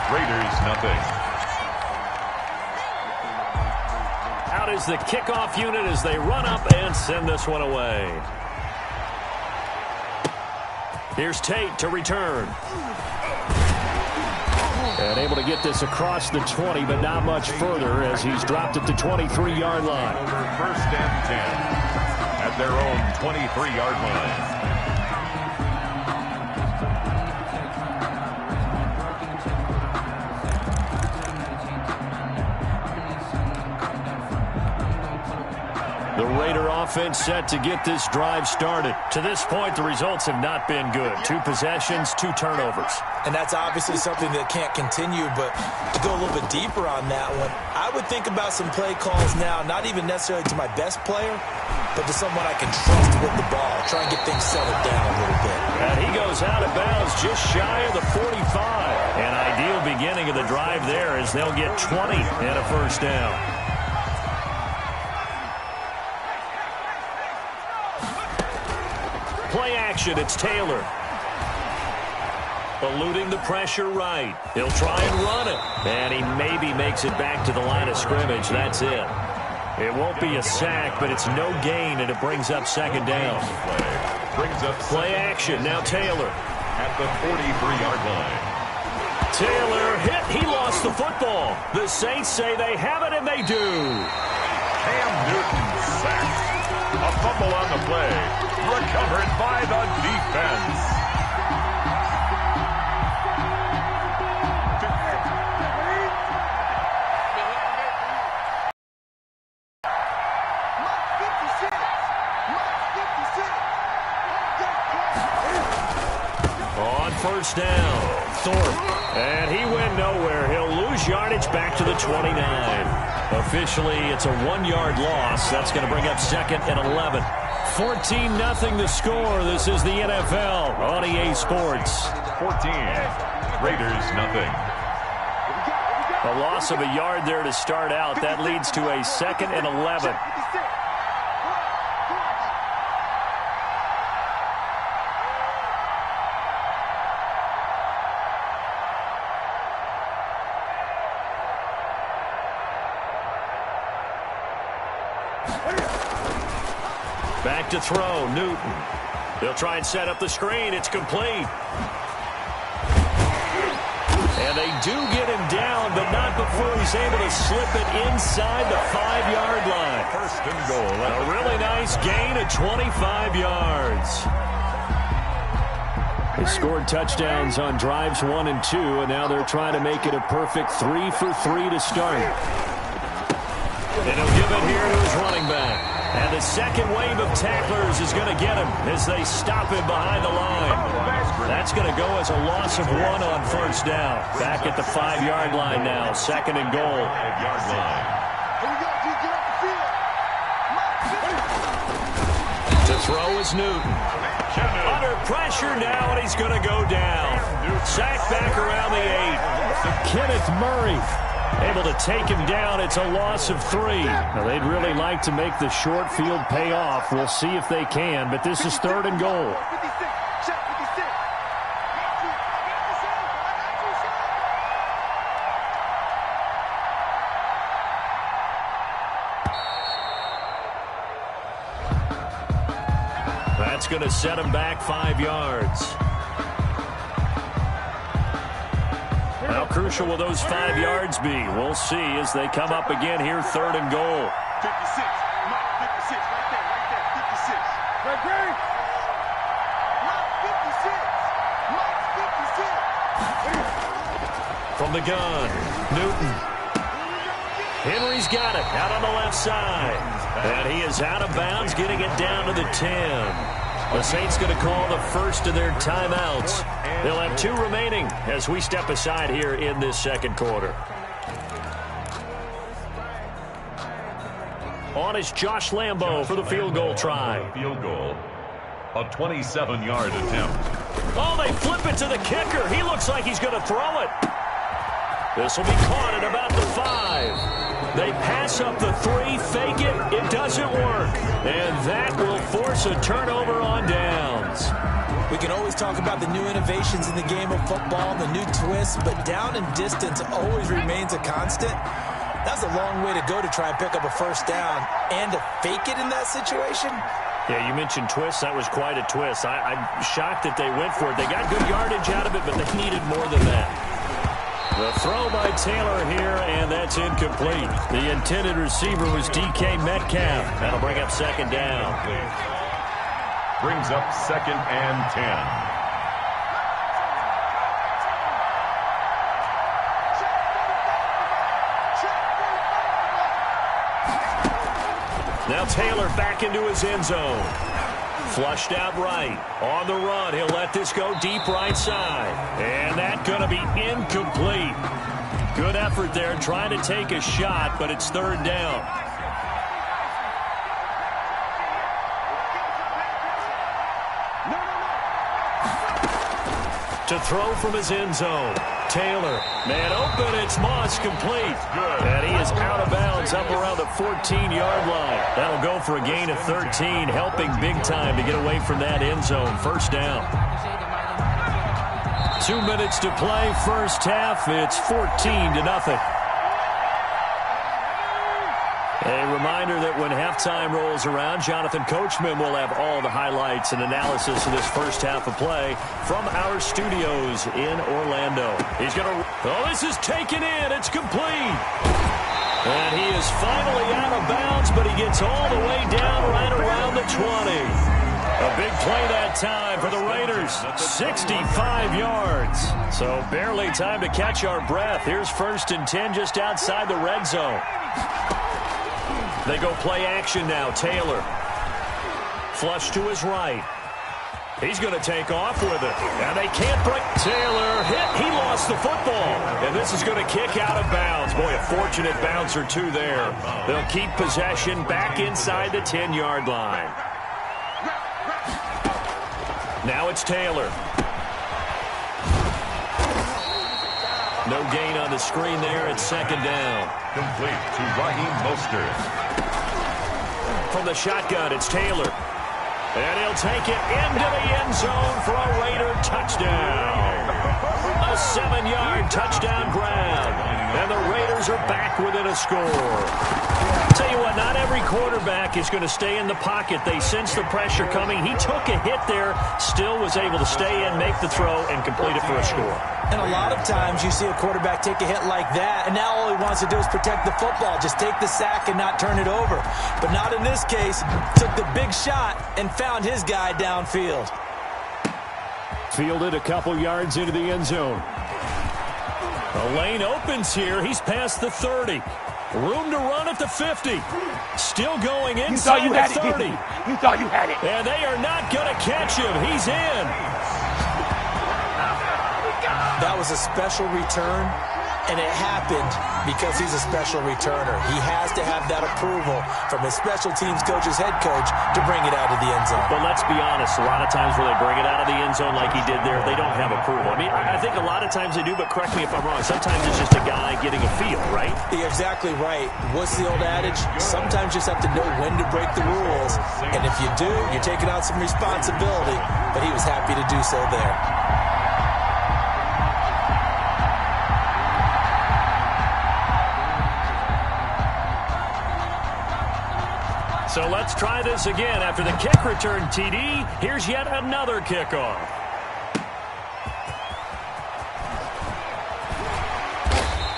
Raiders nothing. Out is the kickoff unit as they run up and send this one away. Here's Tate to return. And able to get this across the 20, but not much further as he's dropped at the 23-yard line. Over first and 10 at their own 23-yard line. The Raider offense set to get this drive started. To this point, the results have not been good. 2 possessions, 2 turnovers. And that's obviously something that can't continue, but to go a little bit deeper on that one, I would think about some play calls now, not even necessarily to my best player, but to someone I can trust with the ball. Try and get things settled down a little bit. And he goes out of bounds just shy of the 45. An ideal beginning of the drive there as they'll get 20 and a first down. Play action, it's Taylor. Eluding the pressure right. He'll try and run it. And he maybe makes it back to the line of scrimmage. That's it. It won't be a sack, but it's no gain, and it brings up second down. Play action, now Taylor. At the 43-yard line. Taylor hit. He lost the football. The Saints say they have it, and they do. Cam Newton sacked. A fumble on the play. Recovered by the defense. On first down, Thorpe. And he went nowhere. He'll lose yardage back to the 29. Officially, it's a 1-yard loss. That's going to bring up second and 11. 14-0 the score. This is the NFL on EA Sports. 14. Raiders nothing. A loss of a yard there to start out. That leads to a second and 11. Back to throw, Newton. They'll try and set up the screen. It's complete. And they do get him down, but not before he's able to slip it inside the 5-yard line. First and goal. A really nice gain of 25 yards. They scored touchdowns on drives 1 and 2, and now they're trying to make it a perfect 3 for 3 to start. And he'll give it here to his running back. And the second wave of tacklers is going to get him as they stop him behind the line. That's going to go as a loss of 1 on first down. Back at the 5-yard line now, second and goal. 5-yard line. To throw is Newton. Under pressure now, and he's going to go down. Sacked back around the 8. Kenneth Murray able to take him down. It's a loss of 3. Now, they'd really like to make the short field pay off. We'll see if they can, but this is third and goal. That's going to set him back 5 yards. How crucial will those 5 yards be? We'll see as they come up again here, 3rd and goal. 56. Mike, 56. Right there. 56. Right there. Mike, 56. Mike, 56. From the gun, Newton. Henry's got it out on the left side. And he is out of bounds, getting it down to the 10. The Saints going to call the first of their timeouts. They'll have 2 remaining as we step aside here in this second quarter. On is Josh Lambo for the field goal try. Field goal. A 27-yard attempt. Oh, they flip it to the kicker. He looks like he's going to throw it. This will be caught at about the 5. They pass up the 3, fake it. It doesn't work. And that will force a turnover on downs. We can always talk about the new innovations in the game of football, the new twists, but down and distance always remains a constant. That's a long way to go to try and pick up a first down and to fake it in that situation. Yeah, you mentioned twists. That was quite a twist. I'm shocked that they went for it. They got good yardage out of it, but they needed more than that. The throw by Taylor here, and that's incomplete. The intended receiver was DK Metcalf. That'll bring up 2nd down. Brings up 2nd and 10. Now Taylor back into his end zone. Flushed out right. On the run, he'll let this go deep right side. And that's going to be incomplete. Good effort there trying to take a shot, but it's 3rd down. To throw from his end zone. Taylor, man open, it's Moss, complete. And he is out of bounds up around the 14-yard line. That'll go for a gain of 13, helping big time to get away from that end zone. 1st down. 2 minutes to play, first half. It's 14-0. A reminder that when halftime rolls around, Jonathan Coachman will have all the highlights and analysis of this first half of play from our studios in Orlando. He's going to... Oh, this is taken in. It's complete. And he is finally out of bounds, but he gets all the way down right around the 20. A big play that time for the Raiders. 65 yards. So barely time to catch our breath. Here's 1st and 10 just outside the red zone. They go play action now. Taylor. Flush to his right. He's going to take off with it. And they can't break. Taylor hit. He lost the football. And this is going to kick out of bounds. Boy, a fortunate bounce or 2 there. They'll keep possession back inside the 10-yard line. Now it's Taylor. No gain on the screen there. It's 2nd down. Complete to Raheem Mostert. From the shotgun, it's Taylor. And he'll take it into the end zone for a Raider touchdown. A 7-yard touchdown grab. And the Raiders are back within a score. Tell you what, not every quarterback is going to stay in the pocket. They sense the pressure coming. He took a hit there, still was able to stay in, make the throw, and complete it for a score. And a lot of times you see a quarterback take a hit like that, and now all he wants to do is protect the football. Just take the sack and not turn it over. But not in this case. Took the big shot and found his guy downfield. Fielded a couple yards into the end zone. The lane opens here. He's past the 30. Room to run at the 50. Still going inside the 30. You thought you had it. And they are not going to catch him. He's in. That was a special return, and it happened because he's a special returner. He has to have that approval from his special teams coach's head coach to bring it out of the end zone. But let's be honest, a lot of times where they bring it out of the end zone like he did there, they don't have approval. I mean, I think a lot of times they do, but correct me if I'm wrong. Sometimes it's just a guy getting a feel, right? You're exactly right. What's the old adage? Sometimes you just have to know when to break the rules, and if you do, you're taking on some responsibility, but he was happy to do so there. So So let's try this again. After the kick return TD, here's yet another kickoff.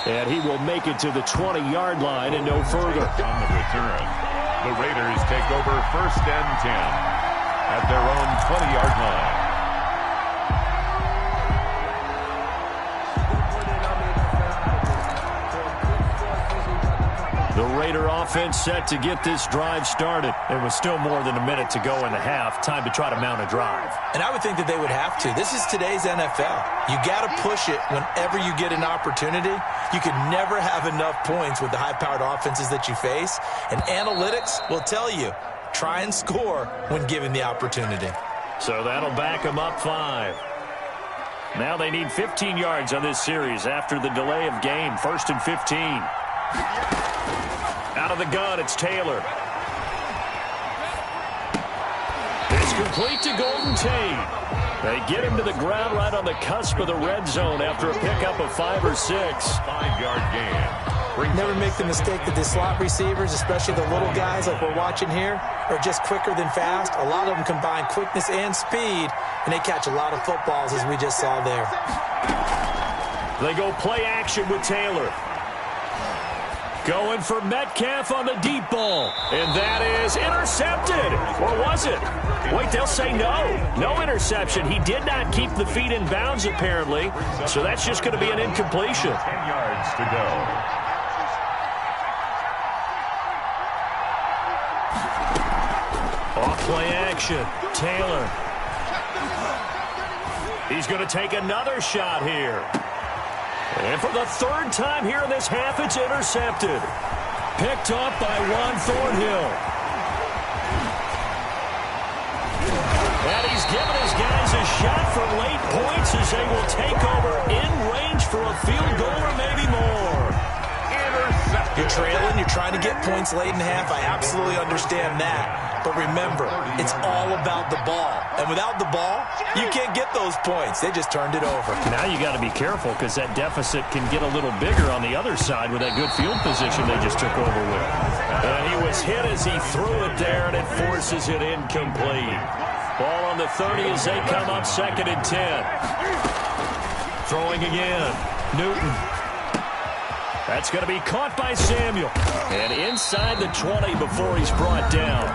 And he will make it to the 20-yard line and no further. On the return, the Raiders take over 1st and 10 at their own 20-yard line. The Raider offense set to get this drive started. There was still more than a minute to go in the half. Time to try to mount a drive. And I would think that they would have to. This is today's NFL. You got to push it whenever you get an opportunity. You can never have enough points with the high-powered offenses that you face. And analytics will tell you, try and score when given the opportunity. So that'll back them up 5. Now they need 15 yards on this series after the delay of game. 1st and 15. Out of the gun, it's Taylor. It's complete to Golden Tate. They get him to the ground right on the cusp of the red zone after a pickup of 5 or 6. 5-yard gain. Never make the mistake that the slot receivers, especially the little guys like we're watching here, are just quicker than fast. A lot of them combine quickness and speed, and they catch a lot of footballs, as we just saw there. They go play action with Taylor. Going for Metcalf on the deep ball. And that is intercepted. Or was it? Wait, they'll say no. No interception. He did not keep the feet in bounds, apparently. So that's just going to be an incompletion. 10 yards to go. Off play action. Taylor. He's going to take another shot here. And for the 3rd time here in this half, it's intercepted. Picked off by Juan Thornhill. And he's given his guys a shot for late points as they will take over in range for a field goal or maybe more. Intercepted. You're trailing, you're trying to get points late in half. I absolutely understand that. But remember, it's all about the ball. And without the ball, you can't get those points. They just turned it over. Now you got to be careful because that deficit can get a little bigger on the other side with that good field position they just took over with. And he was hit as he threw it there, and it forces it incomplete. Ball on the 30 as they come up 2nd and 10. Throwing again. Newton. That's going to be caught by Samuel. And inside the 20 before he's brought down.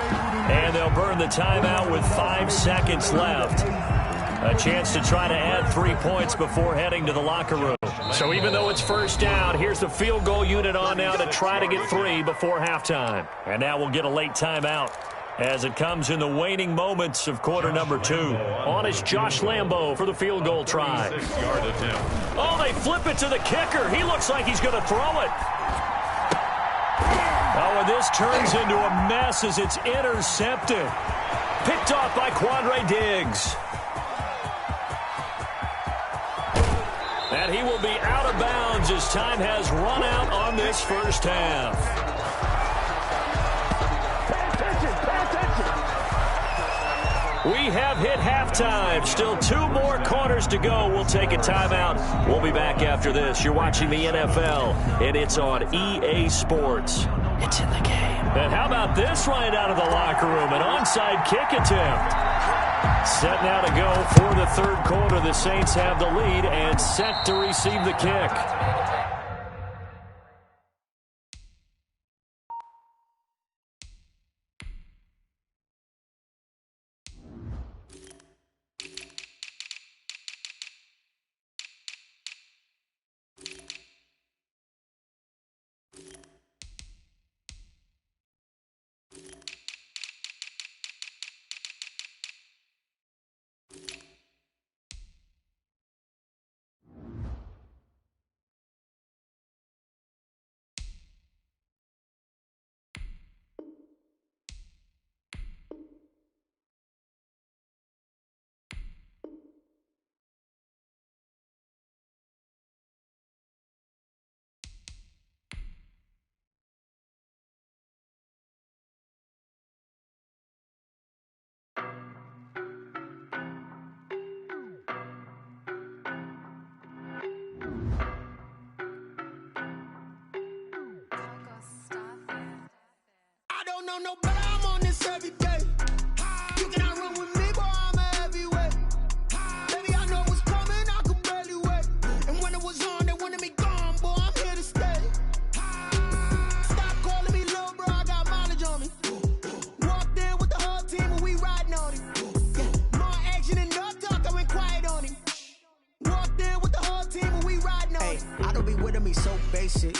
And they'll burn the timeout with 5 seconds left. A chance to try to add 3 points before heading to the locker room. So even though it's 1st down, here's the field goal unit on now to try to get 3 before halftime. And now we'll get a late timeout as it comes in the waning moments of quarter number 2. On is Josh Lambo for the field goal try. 6-yard attempt. Oh, they flip it to the kicker. He looks like he's going to throw it. Oh, and this turns into a mess as it's intercepted. Picked off by Quandre Diggs. And he will be out of bounds as time has run out on this 1st half. We have hit halftime. Still 2 more quarters to go. We'll take a timeout. We'll be back after this. You're watching the NFL, and it's on EA Sports. It's in the game. And how about this right out of the locker room? An onside kick attempt. Set now to go for the 3rd quarter. The Saints have the lead and set to receive the kick. No, but I'm on this.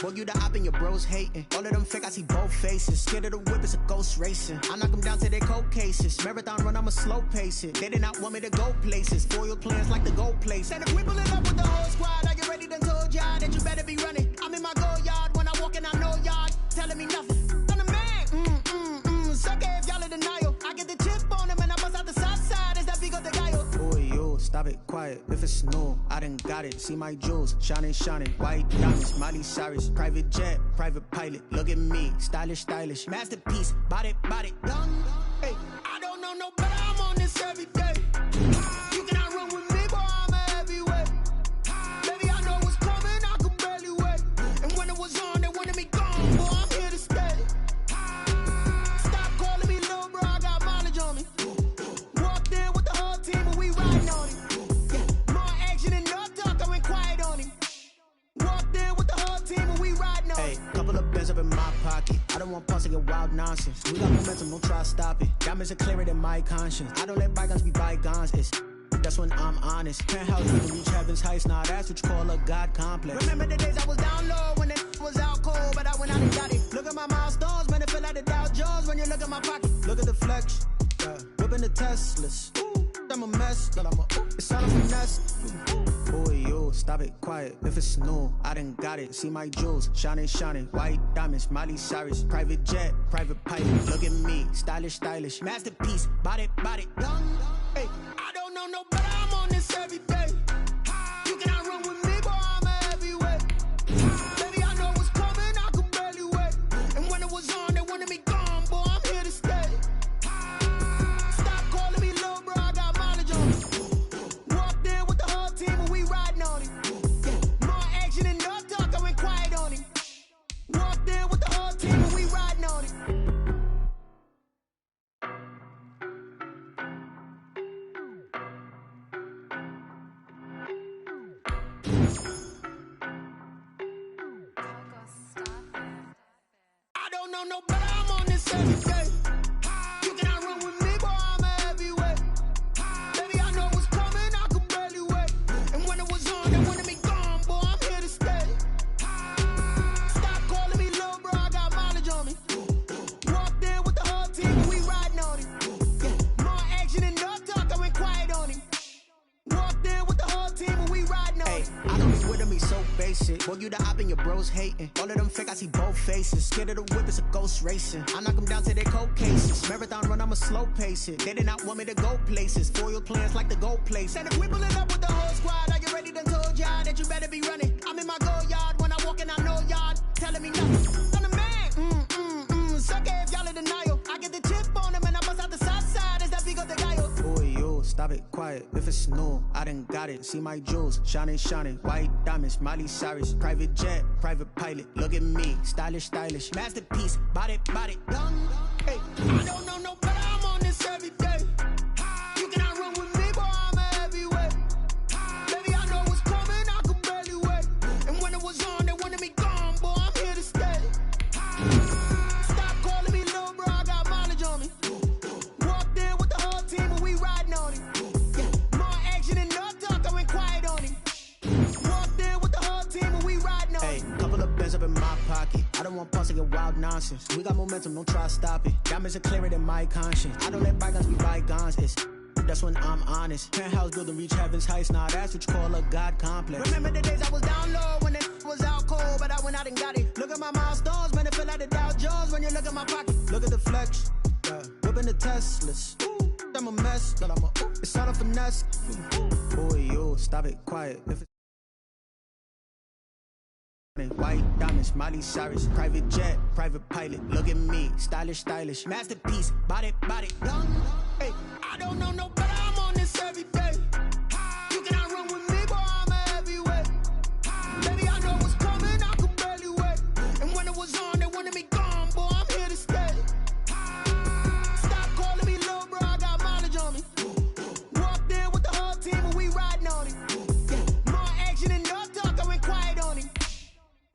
Boy, you the op and your bros hating. All of them fake, I see both faces. Scared of the whip, it's a ghost racing. I knock them down to their cold cases. Marathon run, I'ma slow pace it. They did not want me to go places. Foil plans like the gold place. And if we pulling up with the whole squad, are you ready to told y'all that you better be running? I'm in my go yard when I walk in, I know y'all telling me nothing. I'm the man, sucker if y'all in denial. I get the chip on them and I bust out the south side. Is that big of the guy? Boy, yo, stop it, quiet. If it's new, I done got it. See my jewels, shining, white diamonds, Miley Cyrus, private jet, private pilot. Look at me, stylish, masterpiece, body, young. Hey, I don't know no better. I'm on this every day. You cannot run with me, boy. I'm a heavyweight. Baby, I know what's coming. I could barely wait. And when it was on, they wanted me gone. Boy, I'm here to stay. Stop calling me little bro. I got mileage on me. Walked in with the whole team, and we riding on him. Yeah, more action and no talk. I went quiet on him. Walked in with the whole team, and we riding on him. Hey, couple of bins up in my pocket. I don't want pulse to get wild nonsense. We got momentum, don't try to stop it. Diamonds are clearer than my conscience. I don't let bygones be bygones. That's when I'm honest. Penthouse, you can reach heaven's heights. Now that's what you call a God complex. Remember the days I was down low when it was out cold, but I went out and got it. Look at my milestones, man, it feel like the Dow Jones when you look at my pocket. Look at the flex, whipping the Teslas. I'm a mess, but it's all a finesse. Boy, yo, stop it, quiet. If it's new, I done got it. See my jewels, shining, white diamonds, Miley Cyrus, private jet, private pilot. Look at me, stylish, masterpiece, body, young. Hey, I don't know no better. I'm on this every day. You cannot run with me, boy. I'm a heavyweight. Baby, I know what's coming. I could barely wait. And when it was on, they wanted me gone, boy. I'm here to stay. Stop calling me little bro. I got mileage on me. Walked in with the whole team, and we riding on him. Yeah, more action and no talk. I went quiet on him. Walked in with the whole team, and we riding on him. I don't know no better. I'm on this every day. You cannot run with me, boy. I'm a heavyweight. Baby, I know what's coming. I could barely wait. And when it was on, they wanted me gone, boy. I'm here to stay. Stop calling me little bro. I got mileage on me. Walked in with the whole team, and we riding on him. Yeah, more action and no talk. I went quiet on him. Walked in with the whole team, and we riding on him. I don't be with me so basic. Boy, you the op and your bros hating. All of them fake, I see both faces. Scared of the whip, it's a ghost racing. I knock them down to their cold cases. Marathon run, I'ma slow pace it. They did not want me to go places. Foil plans like the gold place. And if we pulling up with the whole squad, are you ready to told y'all that you better be running? I'm in my go yard when I walk in, I know y'all telling me nothing. I'm the man, sucker if y'all in denial. I get the chip on them and I bust out the south side. Is that big of the guy? Boy, yo, stop it, quiet. If it's new, I done got it. See my jewels, shining, white diamonds, Miley Cyrus, private jet, private pilot. Look at me, stylish, masterpiece, body, young. Hey, I don't know no better. I'm on this every day. You cannot run with me, boy. I'm a heavyweight. Baby, I know what's coming. I could barely wait. And when it was on, they wanted me gone, boy. I'm here to stay. Stop calling me little bro. I got mileage on me. Walked in with the whole team, and we riding on him. Yeah, more action and no talk. I went quiet on him. Walked in with the whole team, and we riding on him. Hey, couple of bins up in my pocket. I don't want pulse to get wild nonsense. We got momentum, don't try to stop it. Diamonds are clearer than my conscience. I don't let bygones be bygones. That's when I'm honest. Penthouse building, reach heaven's heights. Now that's what you call a God complex. Remember the days I was down low when it was out cold, but I went out and got it. Look at my milestones, man, it feel like the Dow Jones when you look at my pocket. Look at the flex, whipping the Teslas. I'm a mess, but it's all a finesse. Boy, yo, stop it, quiet. If white diamonds, Miley Cyrus, private jet, private pilot. Look at me, stylish, masterpiece, body, young. Hey, I don't know no better. I'm on this every day. You cannot run with me, boy. I'm a heavyweight. Baby, I know what's coming. I could barely wait. And when it was on, they wanted me gone, boy. I'm here to stay. Stop calling me little bro. I got mileage on me. Walked in with the whole team, and we riding on him. Yeah, more action and no talk. I went quiet on him.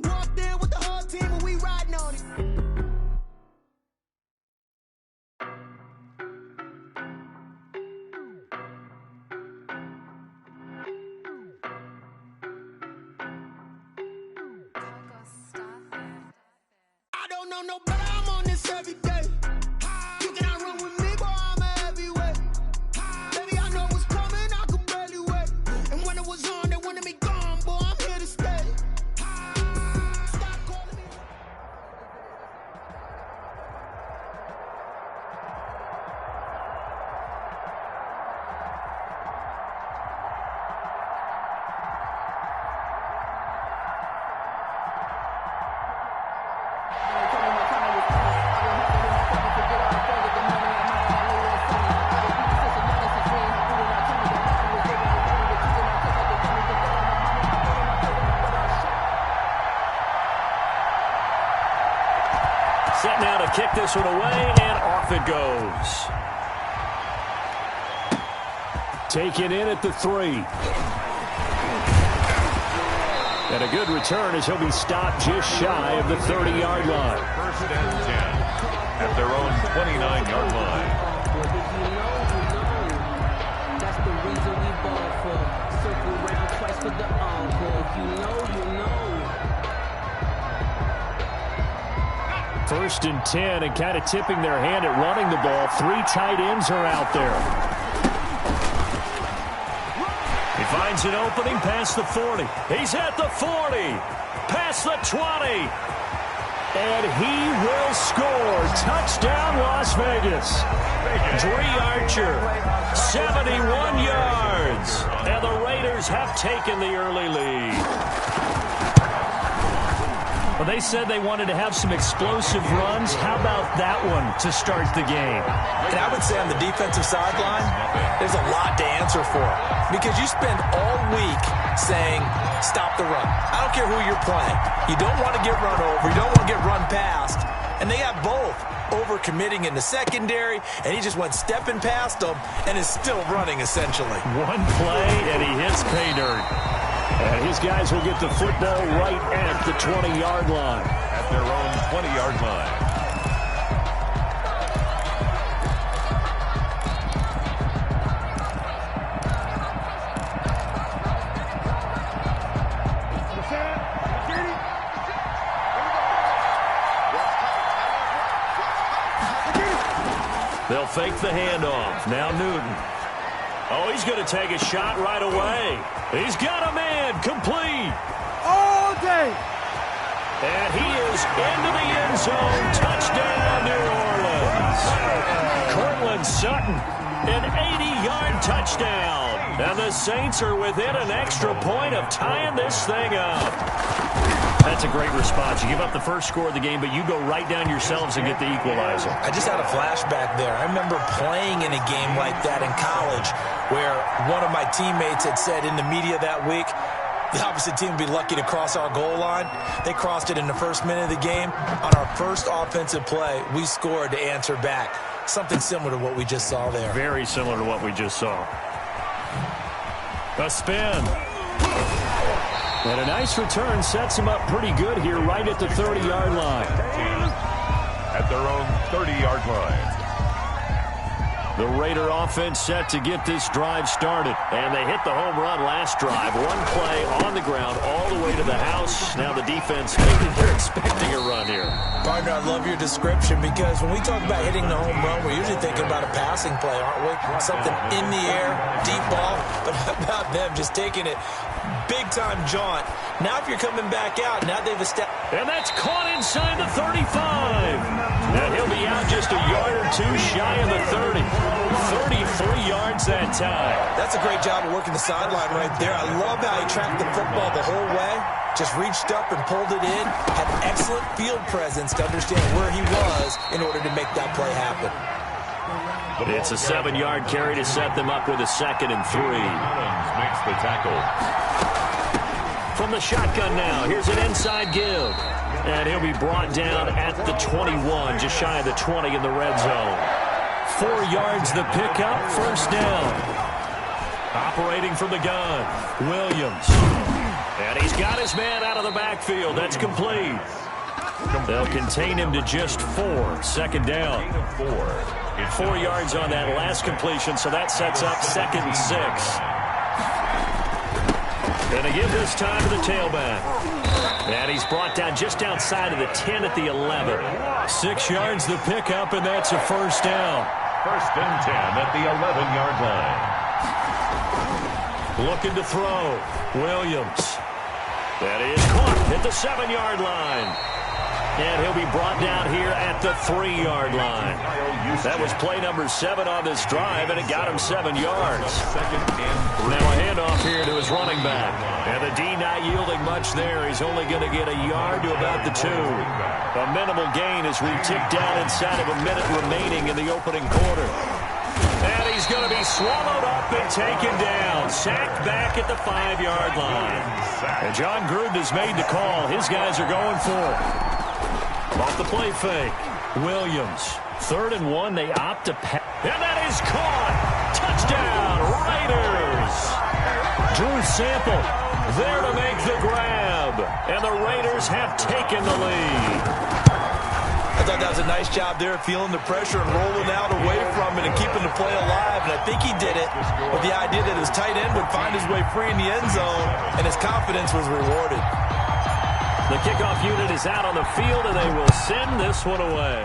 Walked in with the whole team, and we riding on him. know better, I'm on this every day. You cannot run with me, boy, I'm a heavyweight. Baby, I know what's coming, I could barely wait. And when it was on, they wanted me gone, boy, I'm here to stay. Stop calling me. Set now to kick this one away, and off it goes. Taken in at the 3. And a good return as he'll be stopped just shy of the 30-yard line. First and 10 at their own 29-yard line. That's the reason we ball for. Circle round twice for the encore. You know. First and 10, and kind of tipping their hand at running the ball. 3 tight ends are out there. He finds an opening past the 40. He's at the 40. Past the 20. And he will score. Touchdown, Las Vegas. Dre Archer, 71 yards. And the Raiders have taken the early lead. Well, they said they wanted to have some explosive runs. How about that one to start the game? And I would say on the defensive sideline, there's a lot to answer for. Because you spend all week saying, stop the run. I don't care who you're playing. You don't want to get run over. You don't want to get run past. And they have both. Overcommitting in the secondary, and he just went stepping past them and is still running, essentially. One play, and he hits pay dirt. And his guys will get the football right at the 20-yard line. At their own 20-yard line. They'll fake the handoff. Now Newton. Oh, he's going to take a shot right away. He's got a man complete. All day. And he is into the end zone. Touchdown, New Orleans. Cortland Sutton, an 80-yard touchdown. And the Saints are within an extra point of tying this thing up. That's a great response. You give up the first score of the game, but you go right down yourselves and get the equalizer. I just had a flashback there. I remember playing in a game like that in college where one of my teammates had said in the media that week, the opposite team would be lucky to cross our goal line. They crossed it in the first minute of the game. On our first offensive play, we scored to answer back. Something similar to what we just saw there. Very similar to what we just saw. A spin. And a nice return sets him up pretty good here right at the 30-yard line. At their own 30-yard line. The Raider offense set to get this drive started. And they hit the home run last drive. One play on the ground all the way to the house. Now the defense, maybe they're expecting a run here. Partner, I love your description because when we talk about hitting the home run, we're usually thinking about a passing play, aren't we? Something in the air, deep ball. But how about them just taking it big-time jaunt? Now if you're coming back out, now they've established. And that's caught inside the 35. And he'll be out just a yard or two shy of the 30. 33 yards that time. That's a great job of working the sideline right there. I love how he tracked the football the whole way. Just reached up and pulled it in. Had excellent field presence to understand where he was in order to make that play happen. It's a 7-yard carry to set them up with a 2nd and 3. Makes the tackle. From the shotgun now, here's an inside give. And he'll be brought down at the 21, just shy of the 20 in the red zone. 4 yards the pickup, first down. Operating from the gun, Williams. And he's got his man out of the backfield. That's complete. They'll contain him to just 4, second down. 4 yards on that last completion, so that sets up 2nd and 6. And they give this time to the tailback. And he's brought down just outside of the 10 at the 11. 6 yards the pickup, and that's a first down. First and 10 at the 11-yard line. Looking to throw. Williams. That is caught at the 7-yard line. And he'll be brought down here at the 3-yard line. That was play number 7 on this drive, and it got him 7 yards. Now a handoff here to his running back. And the D not yielding much there. He's only going to get a yard to about the 2. A minimal gain as we tick down inside of a minute remaining in the opening quarter. And he's going to be swallowed up and taken down. Sacked back at the 5-yard line. And John Gruden has made the call. His guys are going for it. Off the play fake. Williams. 3rd and 1. They opt to pass. And that is caught. Touchdown, Raiders. Drew Sample there to make the grab. And the Raiders have taken the lead. I thought that was a nice job there, feeling the pressure and rolling out away from it and keeping the play alive. And I think he did it with the idea that his tight end would find his way free in the end zone, and his confidence was rewarded. The kickoff unit is out on the field, and they will send this one away.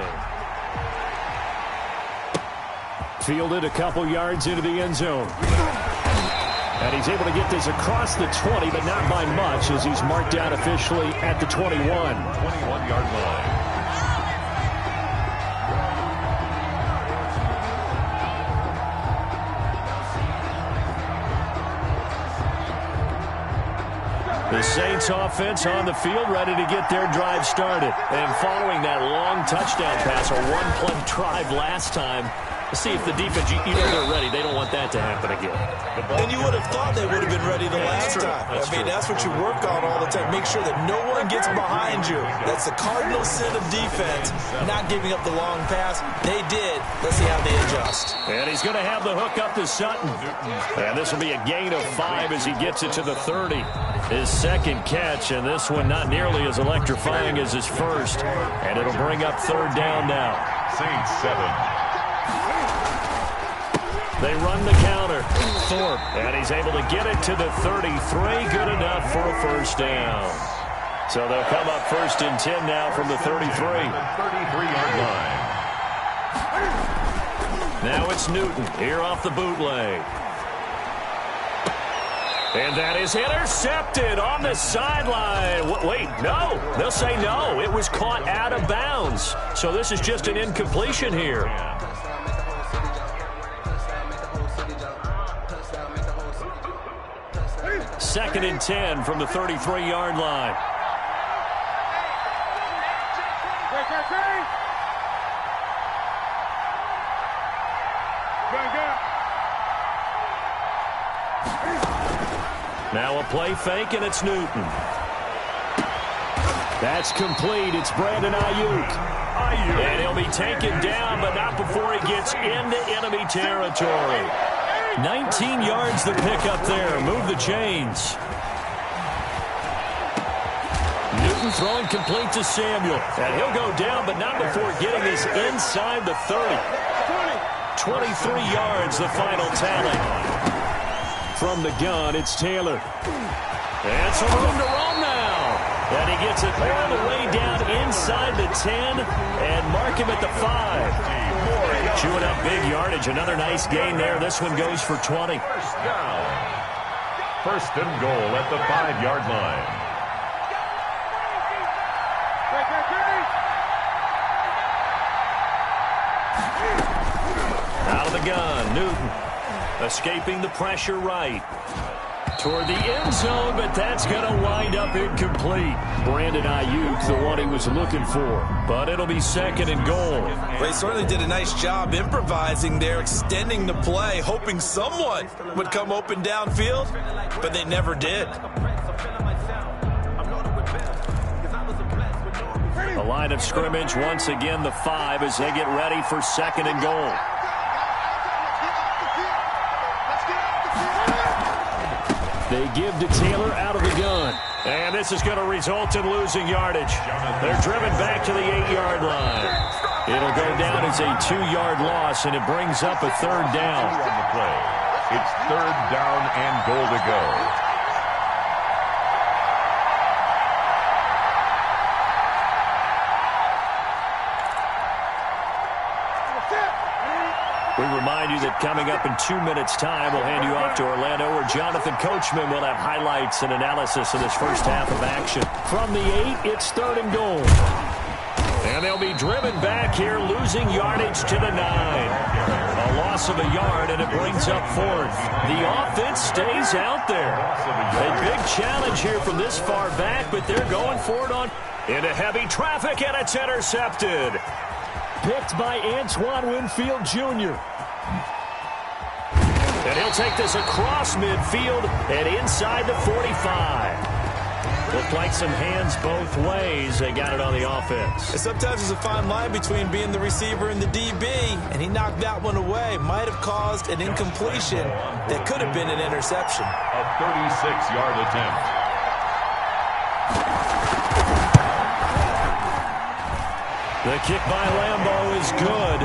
Fielded a couple yards into the end zone. And he's able to get this across the 20, but not by much, as he's marked down officially at the 21. 21-yard line. The Saints offense on the field, ready to get their drive started. And following that long touchdown pass, a one-play drive last time, let's see if the defense, you know they're ready. They don't want that to happen again. And you would have thought they would have been ready the last time. That's what you work on all the time. Make sure that no one gets behind you. That's the cardinal sin of defense, not giving up the long pass. They did. Let's see how they adjust. And he's going to have the hook up to Sutton. And this will be a gain of 5 as he gets it to the 30. His second catch, and this one not nearly as electrifying as his first. And it'll bring up 3rd down now. Saints 7. They run the counter. Thorpe, and he's able to get it to the 33. Good enough for a first down. So they'll come up 1st and 10 now from the 33. 33-yard line. Now it's Newton here off the bootleg. And that is intercepted on the sideline. Wait, no. They'll say no. It was caught out of bounds. So this is just an incompletion here. 2nd and 10 from the 33-yard line. Now a play fake, and it's Newton. That's complete. It's Brandon Ayuk. And he'll be taken down, but not before he gets into enemy territory. 19 yards the pickup there. Move the chains. Newton throwing complete to Samuel. And he'll go down, but not before getting this inside the 30. 23 yards the final tally. From the gun, it's Taylor. And some room to roam now. And he gets it all the way down inside the 10 and mark him at the 5. Chewing up big yardage. Another nice gain there. This one goes for 20. First down. 1st and goal at the 5-yard line. Out of the gun, Newton. Escaping the pressure right. Toward the end zone, but that's going to wind up incomplete. Brandon Ayuk, the one he was looking for. But it'll be 2nd and goal. Well, he certainly did a nice job improvising there, extending the play, hoping someone would come open downfield, but they never did. The line of scrimmage, once again, the 5 as they get ready for 2nd and goal. They give to Taylor out of the gun. And this is going to result in losing yardage. They're driven back to the 8-yard line. It'll go down as a 2-yard loss, and it brings up a 3rd down. On the play. It's 3rd down and goal to go. it. Coming up in 2 minutes' time, we'll hand you off to Orlando, where Jonathan Coachman will have highlights and analysis of this first half of action. From the 8, it's 3rd and goal. And they'll be driven back here, losing yardage to the 9. A loss of a yard, and it brings up 4th. The offense stays out there. A big challenge here from this far back, but they're going for it on into heavy traffic, and it's intercepted. Picked by Antoine Winfield Jr. And he'll take this across midfield and inside the 45. Looked like some hands both ways. They got it on the offense. And sometimes there's a fine line between being the receiver and the DB, and he knocked that one away. Might have caused an incompletion that could have been an interception. A 36-yard attempt. The kick by Lambeau is good.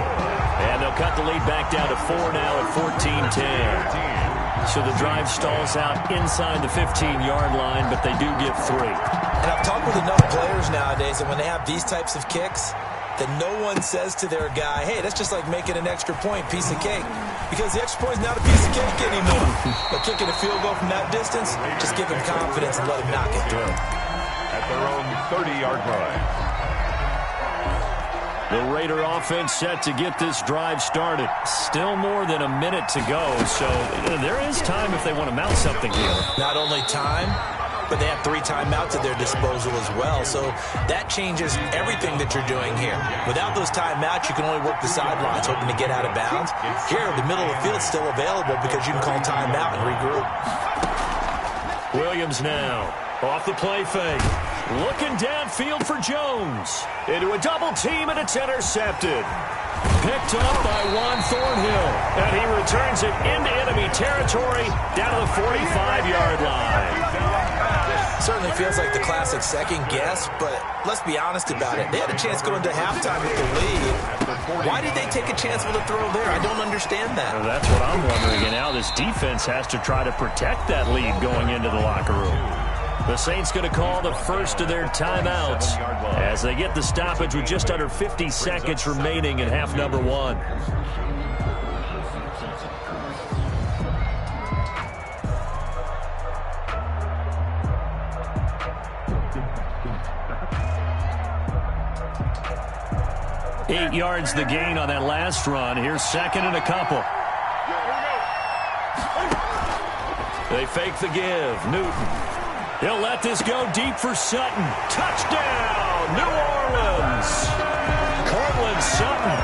And they'll cut the lead back down to 4 now at 14-10. So the drive stalls out inside the 15-yard line, but they do get 3. And I've talked with enough players nowadays that when they have these types of kicks, that no one says to their guy, hey, that's just like making an extra point, piece of cake. Because the extra point is not a piece of cake anymore. But kicking a field goal from that distance, just give him confidence and let him knock it through. At their own 30-yard line. The Raider offense set to get this drive started. Still more than a minute to go, so there is time if they want to mount something here. Not only time, but they have 3 timeouts at their disposal as well, so that changes everything that you're doing here. Without those timeouts, you can only work the sidelines, hoping to get out of bounds. Here, the middle of the field's still available because you can call timeout and regroup. Williams now. Off the play fake. Looking downfield for Jones. Into a double team, and it's intercepted. Picked up by Juan Thornhill. And he returns it into enemy territory down to the 45-yard line. Certainly feels like the classic second guess, but let's be honest about it. They had a chance going to halftime with the lead. Why did they take a chance with a throw there? I don't understand that. Well, that's what I'm wondering. And now this defense has to try to protect that lead going into the locker room. The Saints going to call the first of their timeouts as they get the stoppage with just under 50 seconds remaining in half number 1. Eight yards the gain on that last run. Here's 2nd and a couple. They fake the give. Newton. He'll let this go deep for Sutton. Touchdown, New Orleans. Cortland Sutton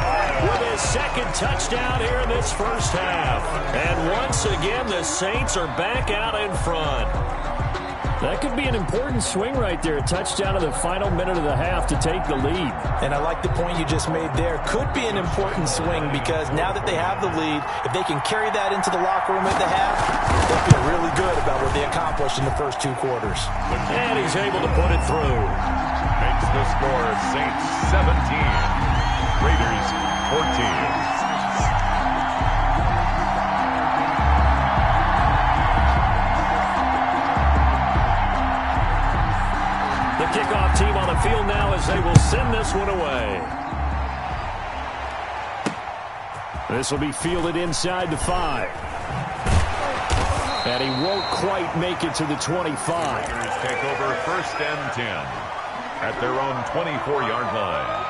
with his 2nd touchdown here in this first half. And once again, the Saints are back out in front. That could be an important swing right there. A touchdown in the final minute of the half to take the lead. And I like the point you just made there. Could be an important swing because now that they have the lead, if they can carry that into the locker room at the half, they'll feel really good about what they accomplished in the first 2 quarters. And he's able to put it through. Makes the score Saints 17, Raiders 14. Kickoff team on the field now as they will send this one away. This will be fielded inside the 5. And he won't quite make it to the 25. Take over 1st and 10 at their own 24-yard line.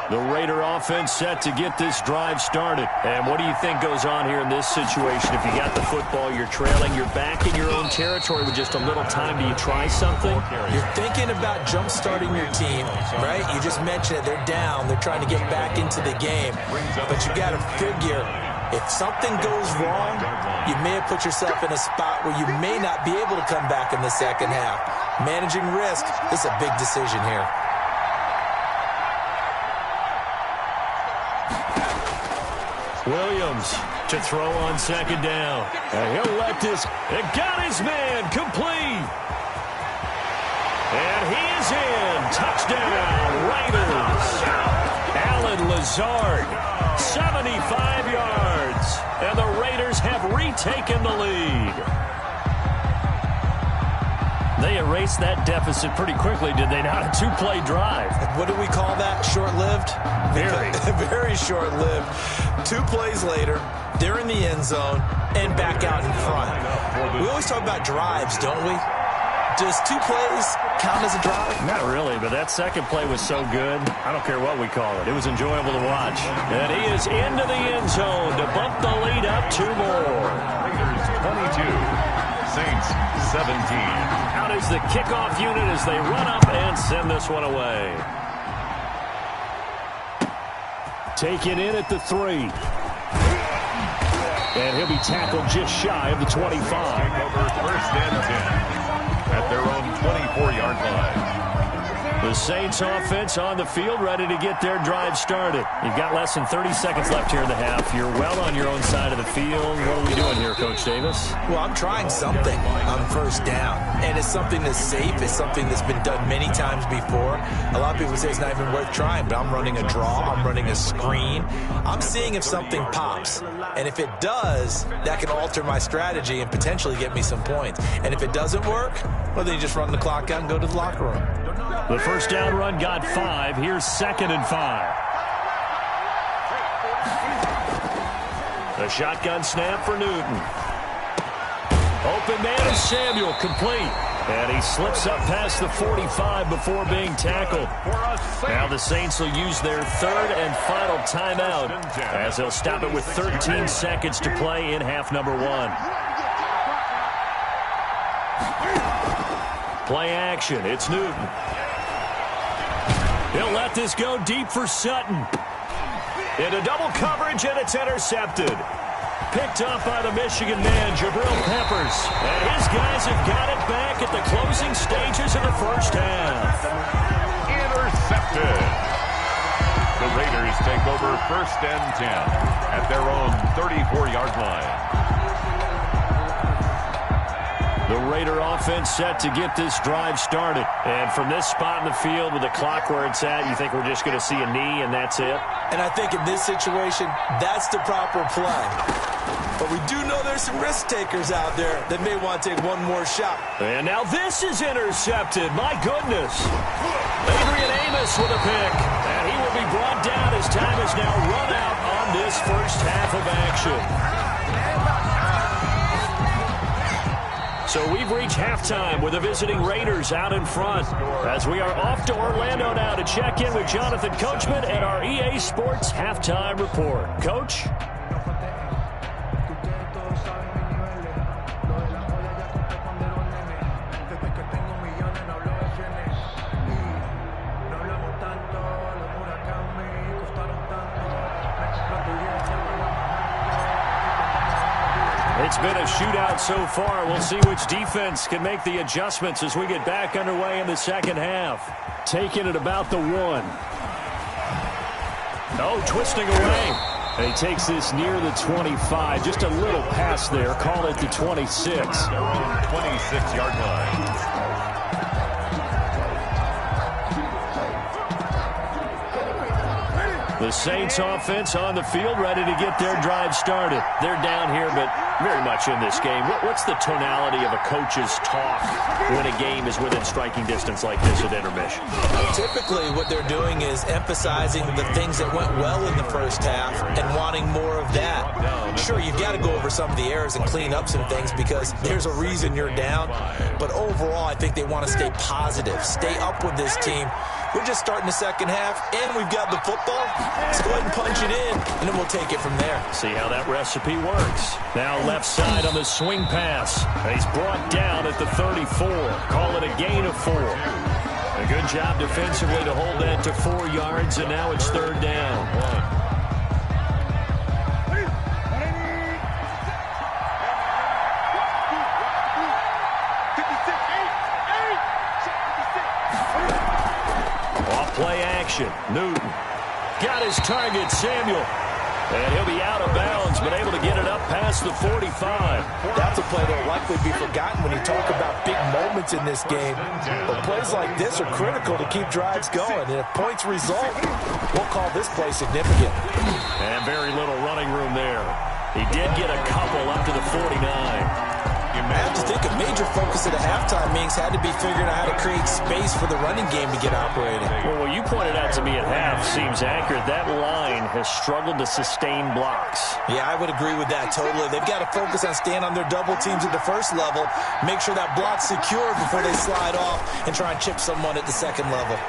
The Raider offense set to get this drive started. And what do you think goes on here in this situation? If you got the football, you're trailing, you're back in your own territory with just a little time. Do you try something? You're thinking about jump-starting your team, right? You just mentioned it. They're down. They're trying to get back into the game. But you got to figure, if something goes wrong, you may have put yourself in a spot where you may not be able to come back in the second half. Managing risk, this is a big decision here. Williams to throw on 2nd down. And he'll let this. And got his man complete. And he is in. Touchdown, Raiders. Alan Lazard, 75 yards. And the Raiders have retaken the lead. They erased that deficit pretty quickly, did they not? A two-play drive. What do we call that? Short-lived? Very. Very short-lived. 2 plays later, they're in the end zone and back out in front. We always talk about drives, don't we? Does 2 plays count as a drive? Not really, but that second play was so good. I don't care what we call it. It was enjoyable to watch. And he is into the end zone to bump the lead up 2 more. Raiders 22, Saints 17. Out is the kickoff unit as they run up and send this one away. Taken in at the 3. And he'll be tackled just shy of the 25. Over first and 10 at their own 24-yard line. The Saints offense on the field, ready to get their drive started. You've got less than 30 seconds left here in the half. You're well on your own side of the field. What are we doing here, Coach Davis? Well, I'm trying something on first down, and it's something that's safe. It's something that's been done many times before. A lot of people say it's not even worth trying, but I'm running a draw. I'm running a screen. I'm seeing if something pops, and if it does, that can alter my strategy and potentially get me some points. And if it doesn't work, well, then you just run the clock out and go to the locker room. The first down run got 5. Here's 2nd and 5. The shotgun snap for Newton. Open man is Samuel, complete. And he slips up past the 45 before being tackled. Now the Saints will use their 3rd and final timeout as they'll stop it with 13 seconds to play in half number 1. Play action. It's Newton. He'll let this go deep for Sutton. Into double coverage, and it's intercepted. Picked up by the Michigan man, Jabril Peppers. And his guys have got it back at the closing stages of the first half. Intercepted. The Raiders take over first and 10 at their own 34-yard line. The Raider offense set to get this drive started. And from this spot in the field with the clock where it's at, you think we're just going to see a knee and that's it? And I think in this situation, that's the proper play. But we do know there's some risk takers out there that may want to take one more shot. And now this is intercepted. My goodness. Adrian Amos with a pick. And he will be brought down as time is now run out on this first half of action. So we've reached halftime with the visiting Raiders out in front as we are off to Orlando now to check in with Jonathan Coachman and our EA Sports Halftime Report. Coach? It's been a shootout so far. We'll see which defense can make the adjustments as we get back underway in the second half. Taking it about the 1. Oh, twisting away. And he takes this near the 25. Just a little pass there. Call it the 26. Their own 26-yard line. The Saints offense on the field ready to get their drive started. They're down here, but very much in this game. What's the tonality of a coach's talk when a game is within striking distance like this at intermission? Typically what they're doing is emphasizing the things that went well in the first half and wanting more of that. Sure, you've got to go over some of the errors and clean up some things because there's a reason you're down. But overall, I think they want to stay positive, stay up with this team. We're just starting the second half, and we've got the football. Let's go ahead and punch it in, and then we'll take it from there. See how that recipe works. Now left side on the swing pass. He's brought down at the 34. Call it a gain of 4. A good job defensively to hold that to 4 yards, and now it's 3rd down. Play action. Newton got his target, Samuel. And he'll be out of bounds, but able to get it up past the 45. That's a play that will likely be forgotten when you talk about big moments in this game. But plays like this are critical to keep drives going. And if points result, we'll call this play significant. And very little running room there. He did get a couple up to the 49. I have to think a major focus at the halftime meetings had to be figuring out how to create space for the running game to get operating. Well, what you pointed out to me at half seems accurate. That line has struggled to sustain blocks. Yeah, I would agree with that totally. They've got to focus on staying on their double teams at the first level, make sure that block's secure before they slide off and try and chip someone at the second level.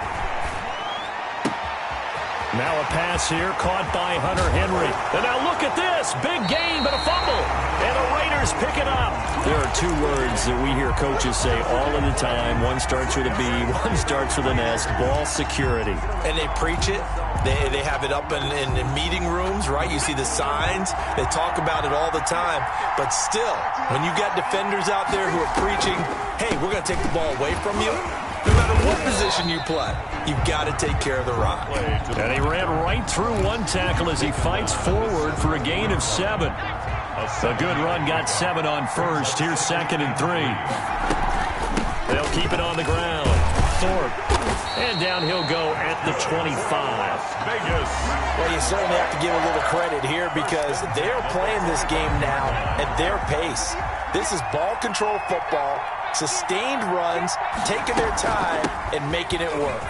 Now a pass here, caught by Hunter Henry. And now look at this. Big gain, but a fumble. And the Raiders pick it up. There are two words that we hear coaches say all of the time. One starts with a B, one starts with an S. Ball security. And they preach it. They have it up in meeting rooms, right? You see the signs. They talk about it all the time. But still, when you got defenders out there who are preaching, hey, we're going to take the ball away from you, no matter what position you play, you've got to take care of the rock. And he ran right through one tackle as he fights forward for a gain of 7. A good run got 7 on first. Here's 2nd and 3. They'll keep it on the ground. Thorpe. And down he'll go at the 25. Vegas. Well, you certainly have to give a little credit here because they're playing this game now at their pace. This is ball control football, sustained runs, taking their time, and making it work.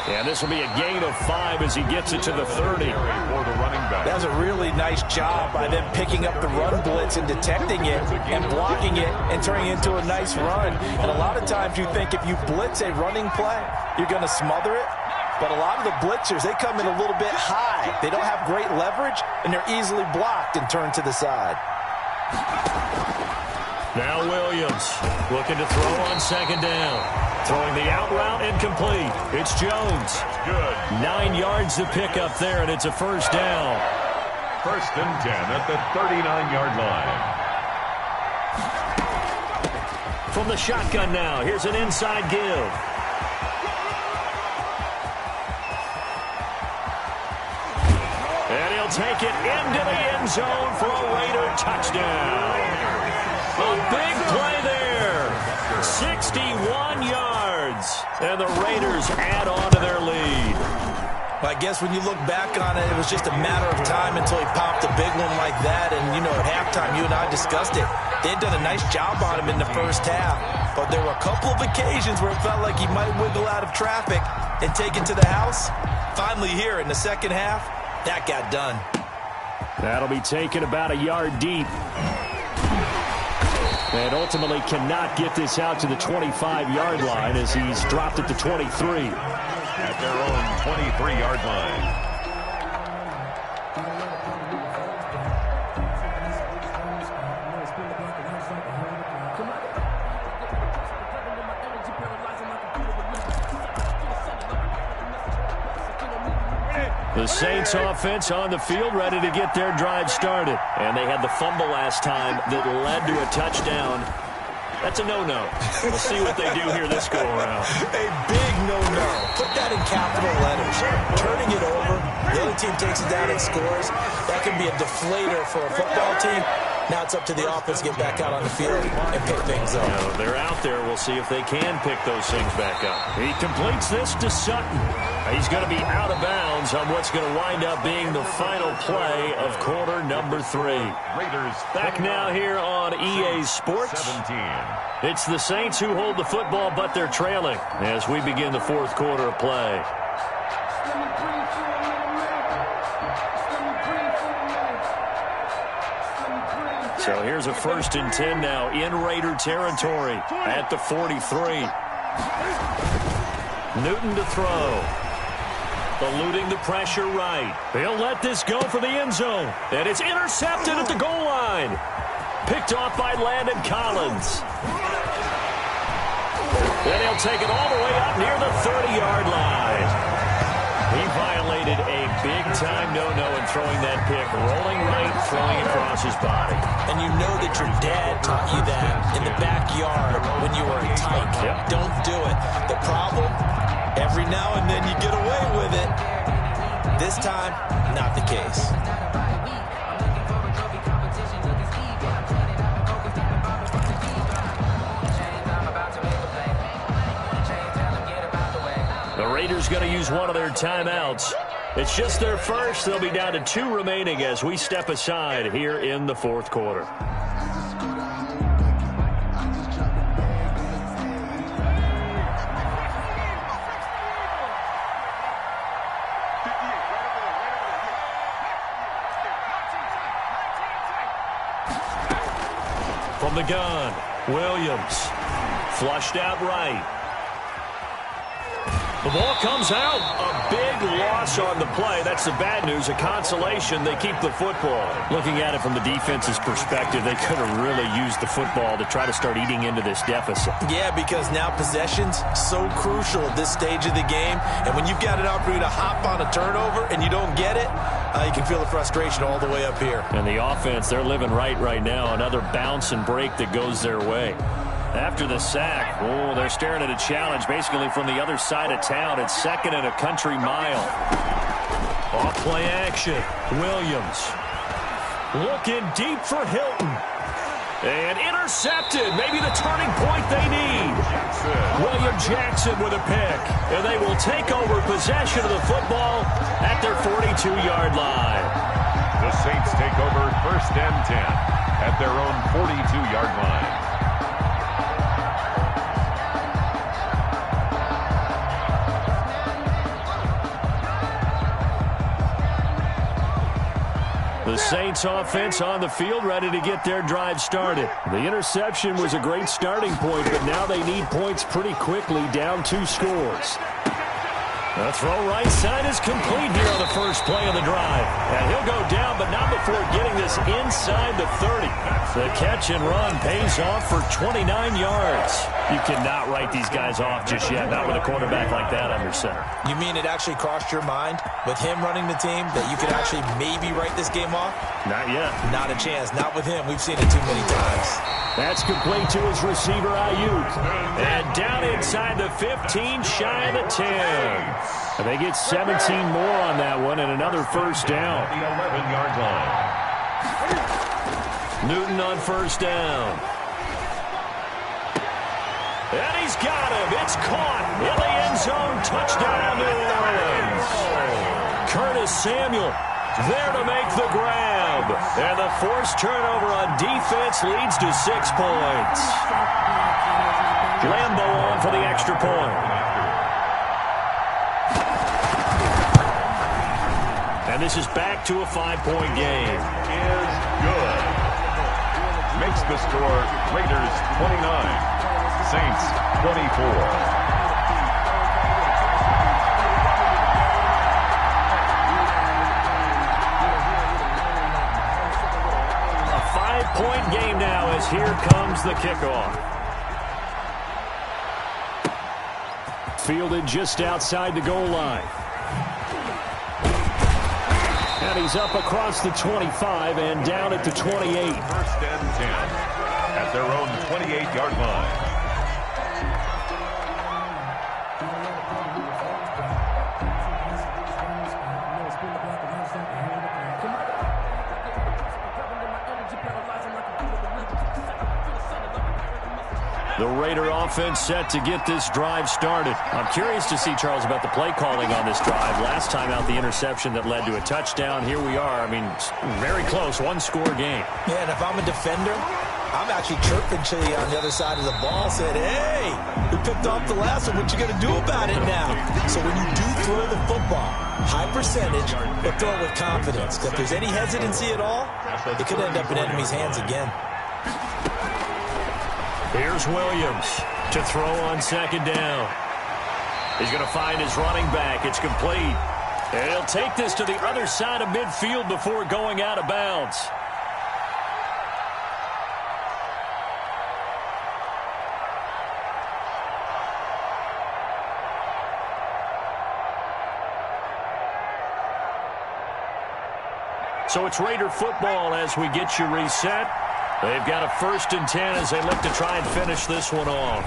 And this will be a gain of 5 as he gets it to the 30. For the running back. That was a really nice job by them picking up the run blitz and detecting it and blocking it and turning it into a nice run. And a lot of times you think if you blitz a running play, you're going to smother it. But a lot of the blitzers, they come in a little bit high. They don't have great leverage, and they're easily blocked and turned to the side. Now Williams looking to throw on 2nd down. Throwing the out route incomplete. It's Jones. Good. 9 yards to pick up there, and it's a first down. 1st and 10 at the 39-yard line. From the shotgun now, here's an inside give. And he'll take it into the end zone for a Raider touchdown. A big play there. 61 yards. And the Raiders add on to their lead. Well, I guess when you look back on it, it was just a matter of time until he popped a big one like that. And, you know, at halftime, you and I discussed it. They had done a nice job on him in the first half. But there were a couple of occasions where it felt like he might wiggle out of traffic and take it to the house. Finally here in the second half, that got done. That'll be taken about a yard deep. And ultimately cannot get this out to the 25-yard line as he's dropped it to 23. At their own 23-yard line. The Saints offense on the field, ready to get their drive started. And they had the fumble last time that led to a touchdown. That's a no-no. We'll see what they do here this go-around. A big no-no. Put that in capital letters. Turning it over, the other team takes it down and scores. That can be a deflator for a football team. Now it's up to the offense to get back out on the field and pick things up. Now, they're out there. We'll see if they can pick those things back up. He completes this to Sutton. He's going to be out of bounds on what's going to wind up being the final play of quarter number 3. Raiders back now here on EA Sports. 17. It's the Saints who hold the football, but they're trailing as we begin the fourth quarter of play. So here's a 1st and 10 now in Raider territory at the 43. Newton to throw. Eluding the pressure right. They'll let this go for the end zone. And it's intercepted at the goal line. Picked off by Landon Collins. Then he'll take it all the way up near the 30-yard line. He violated a big-time no-no in throwing that pick. Rolling right, throwing across his body. And you know that your dad taught you that in the backyard when you were a tyke. Yep. Don't do it. The problem, every now and then you get away with it. This time, not the case. The Raiders going to use one of their timeouts. It's just their first. They'll be down to 2 remaining as we step aside here in the fourth quarter. From the gun, Williams. Flushed out right. The ball comes out. A big loss on the play. That's the bad news. A consolation, they keep the football. Looking at it from the defense's perspective, they could have really used the football to try to start eating into this deficit. Yeah, because now possession's so crucial at this stage of the game. And when you've got an opportunity to hop on a turnover and you don't get it, you can feel the frustration all the way up here. And the offense, they're living right now. Another bounce and break that goes their way. After the sack, they're staring at a challenge basically from the other side of town. It's 2nd and a country mile. Off play action. Williams looking deep for Hilton. And intercepted. Maybe the turning point they need. William Jackson with a pick. And they will take over possession of the football at their 42-yard line. The Saints take over 1st and 10 at their own 42-yard line. The Saints offense on the field, ready to get their drive started. The interception was a great starting point, but now they need points pretty quickly, down 2 scores. The throw right side is complete here on the first play of the drive. And he'll go down, but not before getting this inside the 30. The catch and run pays off for 29 yards. You cannot write these guys off just yet, not with a quarterback like that under center. You mean it actually crossed your mind with him running the team that you could actually maybe write this game off? Not yet. Not a chance. Not with him. We've seen it too many times. That's complete to his receiver, Ayuk. And down inside the 15, shy of the 10. And they get 17 more on that one and another first down. The 11-yard line. Newton on first down. And he's got him. It's caught in the end zone. Touchdown, New Orleans. Curtis Samuel there to make the grab. And the forced turnover on defense leads to 6 points. Lambo on for the extra point. And this is back to a 5-point game. Is good. Makes the score Raiders 29. Saints 24. A 5-point game now as here comes the kickoff. Fielded just outside the goal line. And he's up across the 25 and down at the 28. 1st and 10 at their own 28-yard line. The Raider offense set to get this drive started. I'm curious to see, Charles, about the play calling on this drive. Last time out, the interception that led to a touchdown. Here we are. I mean, very close, 1-score game. Yeah, and if I'm a defender, I'm actually chirping Chili on the other side of the ball, said, hey, we picked off the last one. What you going to do about it now? So when you do throw the football, high percentage, but throw it with confidence. If there's any hesitancy at all, it could end up in enemy's hands again. Here's Williams to throw on second down. He's going to find his running back. It's complete. And he'll take this to the other side of midfield before going out of bounds. So it's Raider football as we get you reset. They've got a 1st and 10 as they look to try and finish this one off.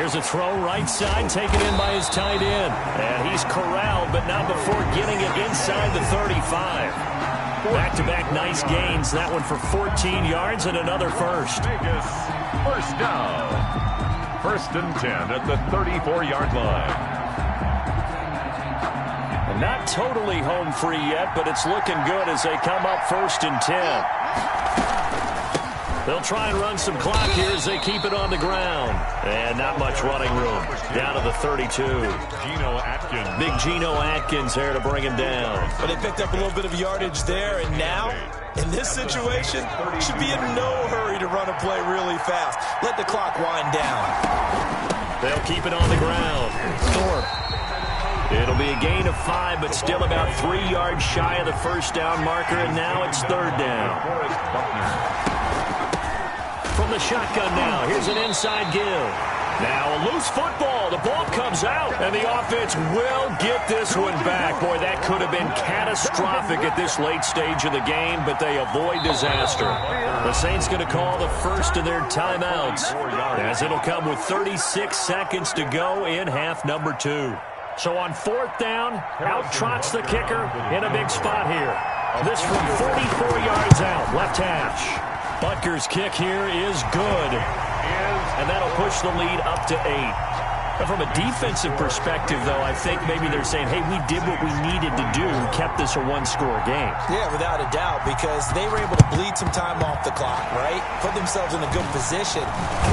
Here's a throw right side taken in by his tight end. And he's corralled, but not before getting it inside the 35. Back-to-back nice gains. That one for 14 yards and another first. Vegas, first down. 1st and 10 at the 34-yard line. Not totally home free yet, but it's looking good as they come up 1st and 10. They'll try and run some clock here as they keep it on the ground. And not much running room. Down to the 32. Geno Atkins. Big Geno Atkins there to bring him down. But they picked up a little bit of yardage there, and now, in this situation, should be in no hurry to run a play really fast. Let the clock wind down. They'll keep it on the ground. It'll be a gain of 5, but still about 3 yards shy of the first down marker, and now it's 3rd down. From the shotgun now, here's an inside give. Now a loose football. The ball comes out, and the offense will get this one back. Boy, that could have been catastrophic at this late stage of the game, but they avoid disaster. The Saints going to call the first of their timeouts, as it'll come with 36 seconds to go in half number 2. So on 4th down, out trots the kicker in a big spot here. This from 44 yards out, left hash. Butker's kick here is good, and that'll push the lead up to 8. But from a defensive perspective, though, I think maybe they're saying, hey, we did what we needed to do, kept this a one-score game. Yeah, without a doubt, because they were able to bleed some time off the clock, right? Put themselves in a good position,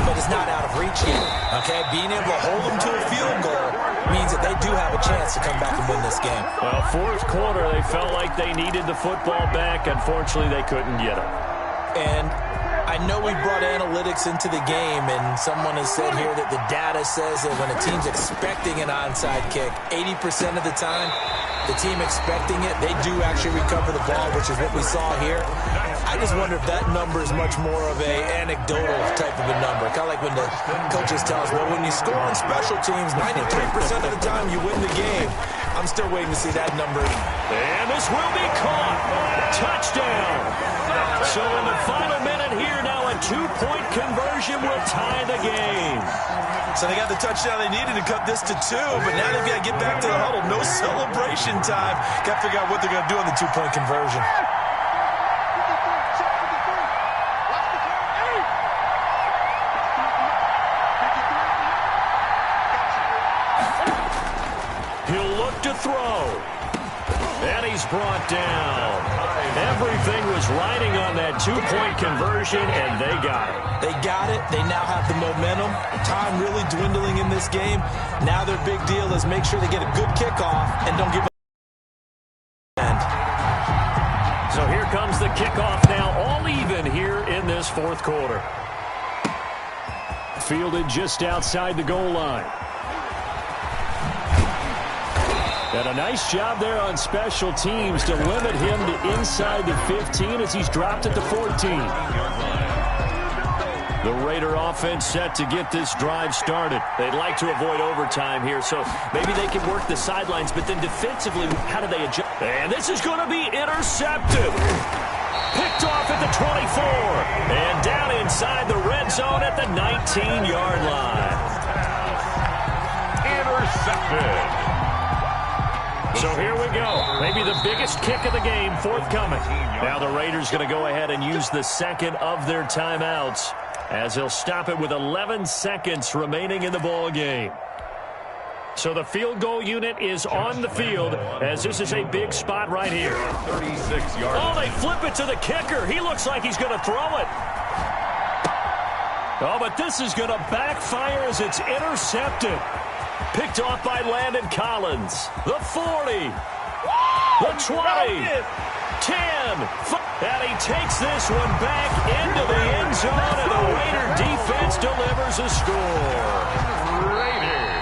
but it's not out of reach yet, okay? Being able to hold them to a field goal means that they do have a chance to come back and win this game. Well, 4th quarter, they felt like they needed the football back. Unfortunately, they couldn't get it. And I know we brought analytics into the game, and someone has said here that the data says that when a team's expecting an onside kick, 80% of the time, the team expecting it, they do actually recover the ball, which is what we saw here. I just wonder if that number is much more of a anecdotal type of a number. Kind of like when the coaches tell us, well, when you score on special teams, 93% of the time you win the game. I'm still waiting to see that number. And this will be caught. Touchdown. So in the final minute here, now a 2-point conversion will tie the game. So they got the touchdown they needed to cut this to 2, but now they've got to get back to the huddle. No celebration time. Got to figure out what they're going to do on the 2-point conversion. He'll look to throw. And he's brought down. Everything was riding on that 2-point conversion, and they got it. They got it. They now have the momentum. Time really dwindling in this game. Now their big deal is make sure they get a good kickoff and don't give up. So here comes the kickoff now, all even here in this 4th quarter. Fielded just outside the goal line. And a nice job there on special teams to limit him to inside the 15 as he's dropped it to 14. The Raider offense set to get this drive started. They'd like to avoid overtime here, so maybe they can work the sidelines, but then defensively, how do they adjust? And this is going to be intercepted. Picked off at the 24. And down inside the red zone at the 19-yard line. Intercepted. So here we go. Maybe the biggest kick of the game forthcoming. Now the Raiders going to go ahead and use the second of their timeouts as they'll stop it with 11 seconds remaining in the ball game. So the field goal unit is on the field as this is a big spot right here. 36 yards. Oh, they flip it to the kicker. He looks like he's going to throw it. Oh, but this is going to backfire as it's intercepted. Picked off by Landon Collins. The 40. The 20. 10. And he takes this one back into the end zone, and the Raider defense delivers a score. Raiders.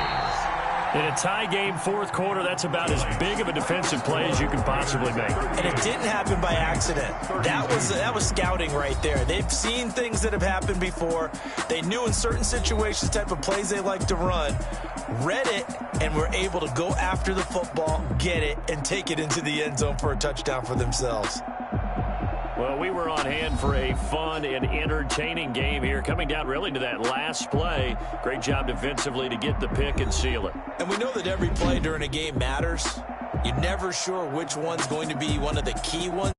In a tie game 4th quarter, that's about as big of a defensive play as you can possibly make. And it didn't happen by accident. That was scouting right there. They've seen things that have happened before. They knew in certain situations the type of plays they like to run, read it, and were able to go after the football, get it, and take it into the end zone for a touchdown for themselves. Well, we were on hand for a fun and entertaining game here, coming down really to that last play. Great job defensively to get the pick and seal it. And we know that every play during a game matters. You're never sure which one's going to be one of the key ones.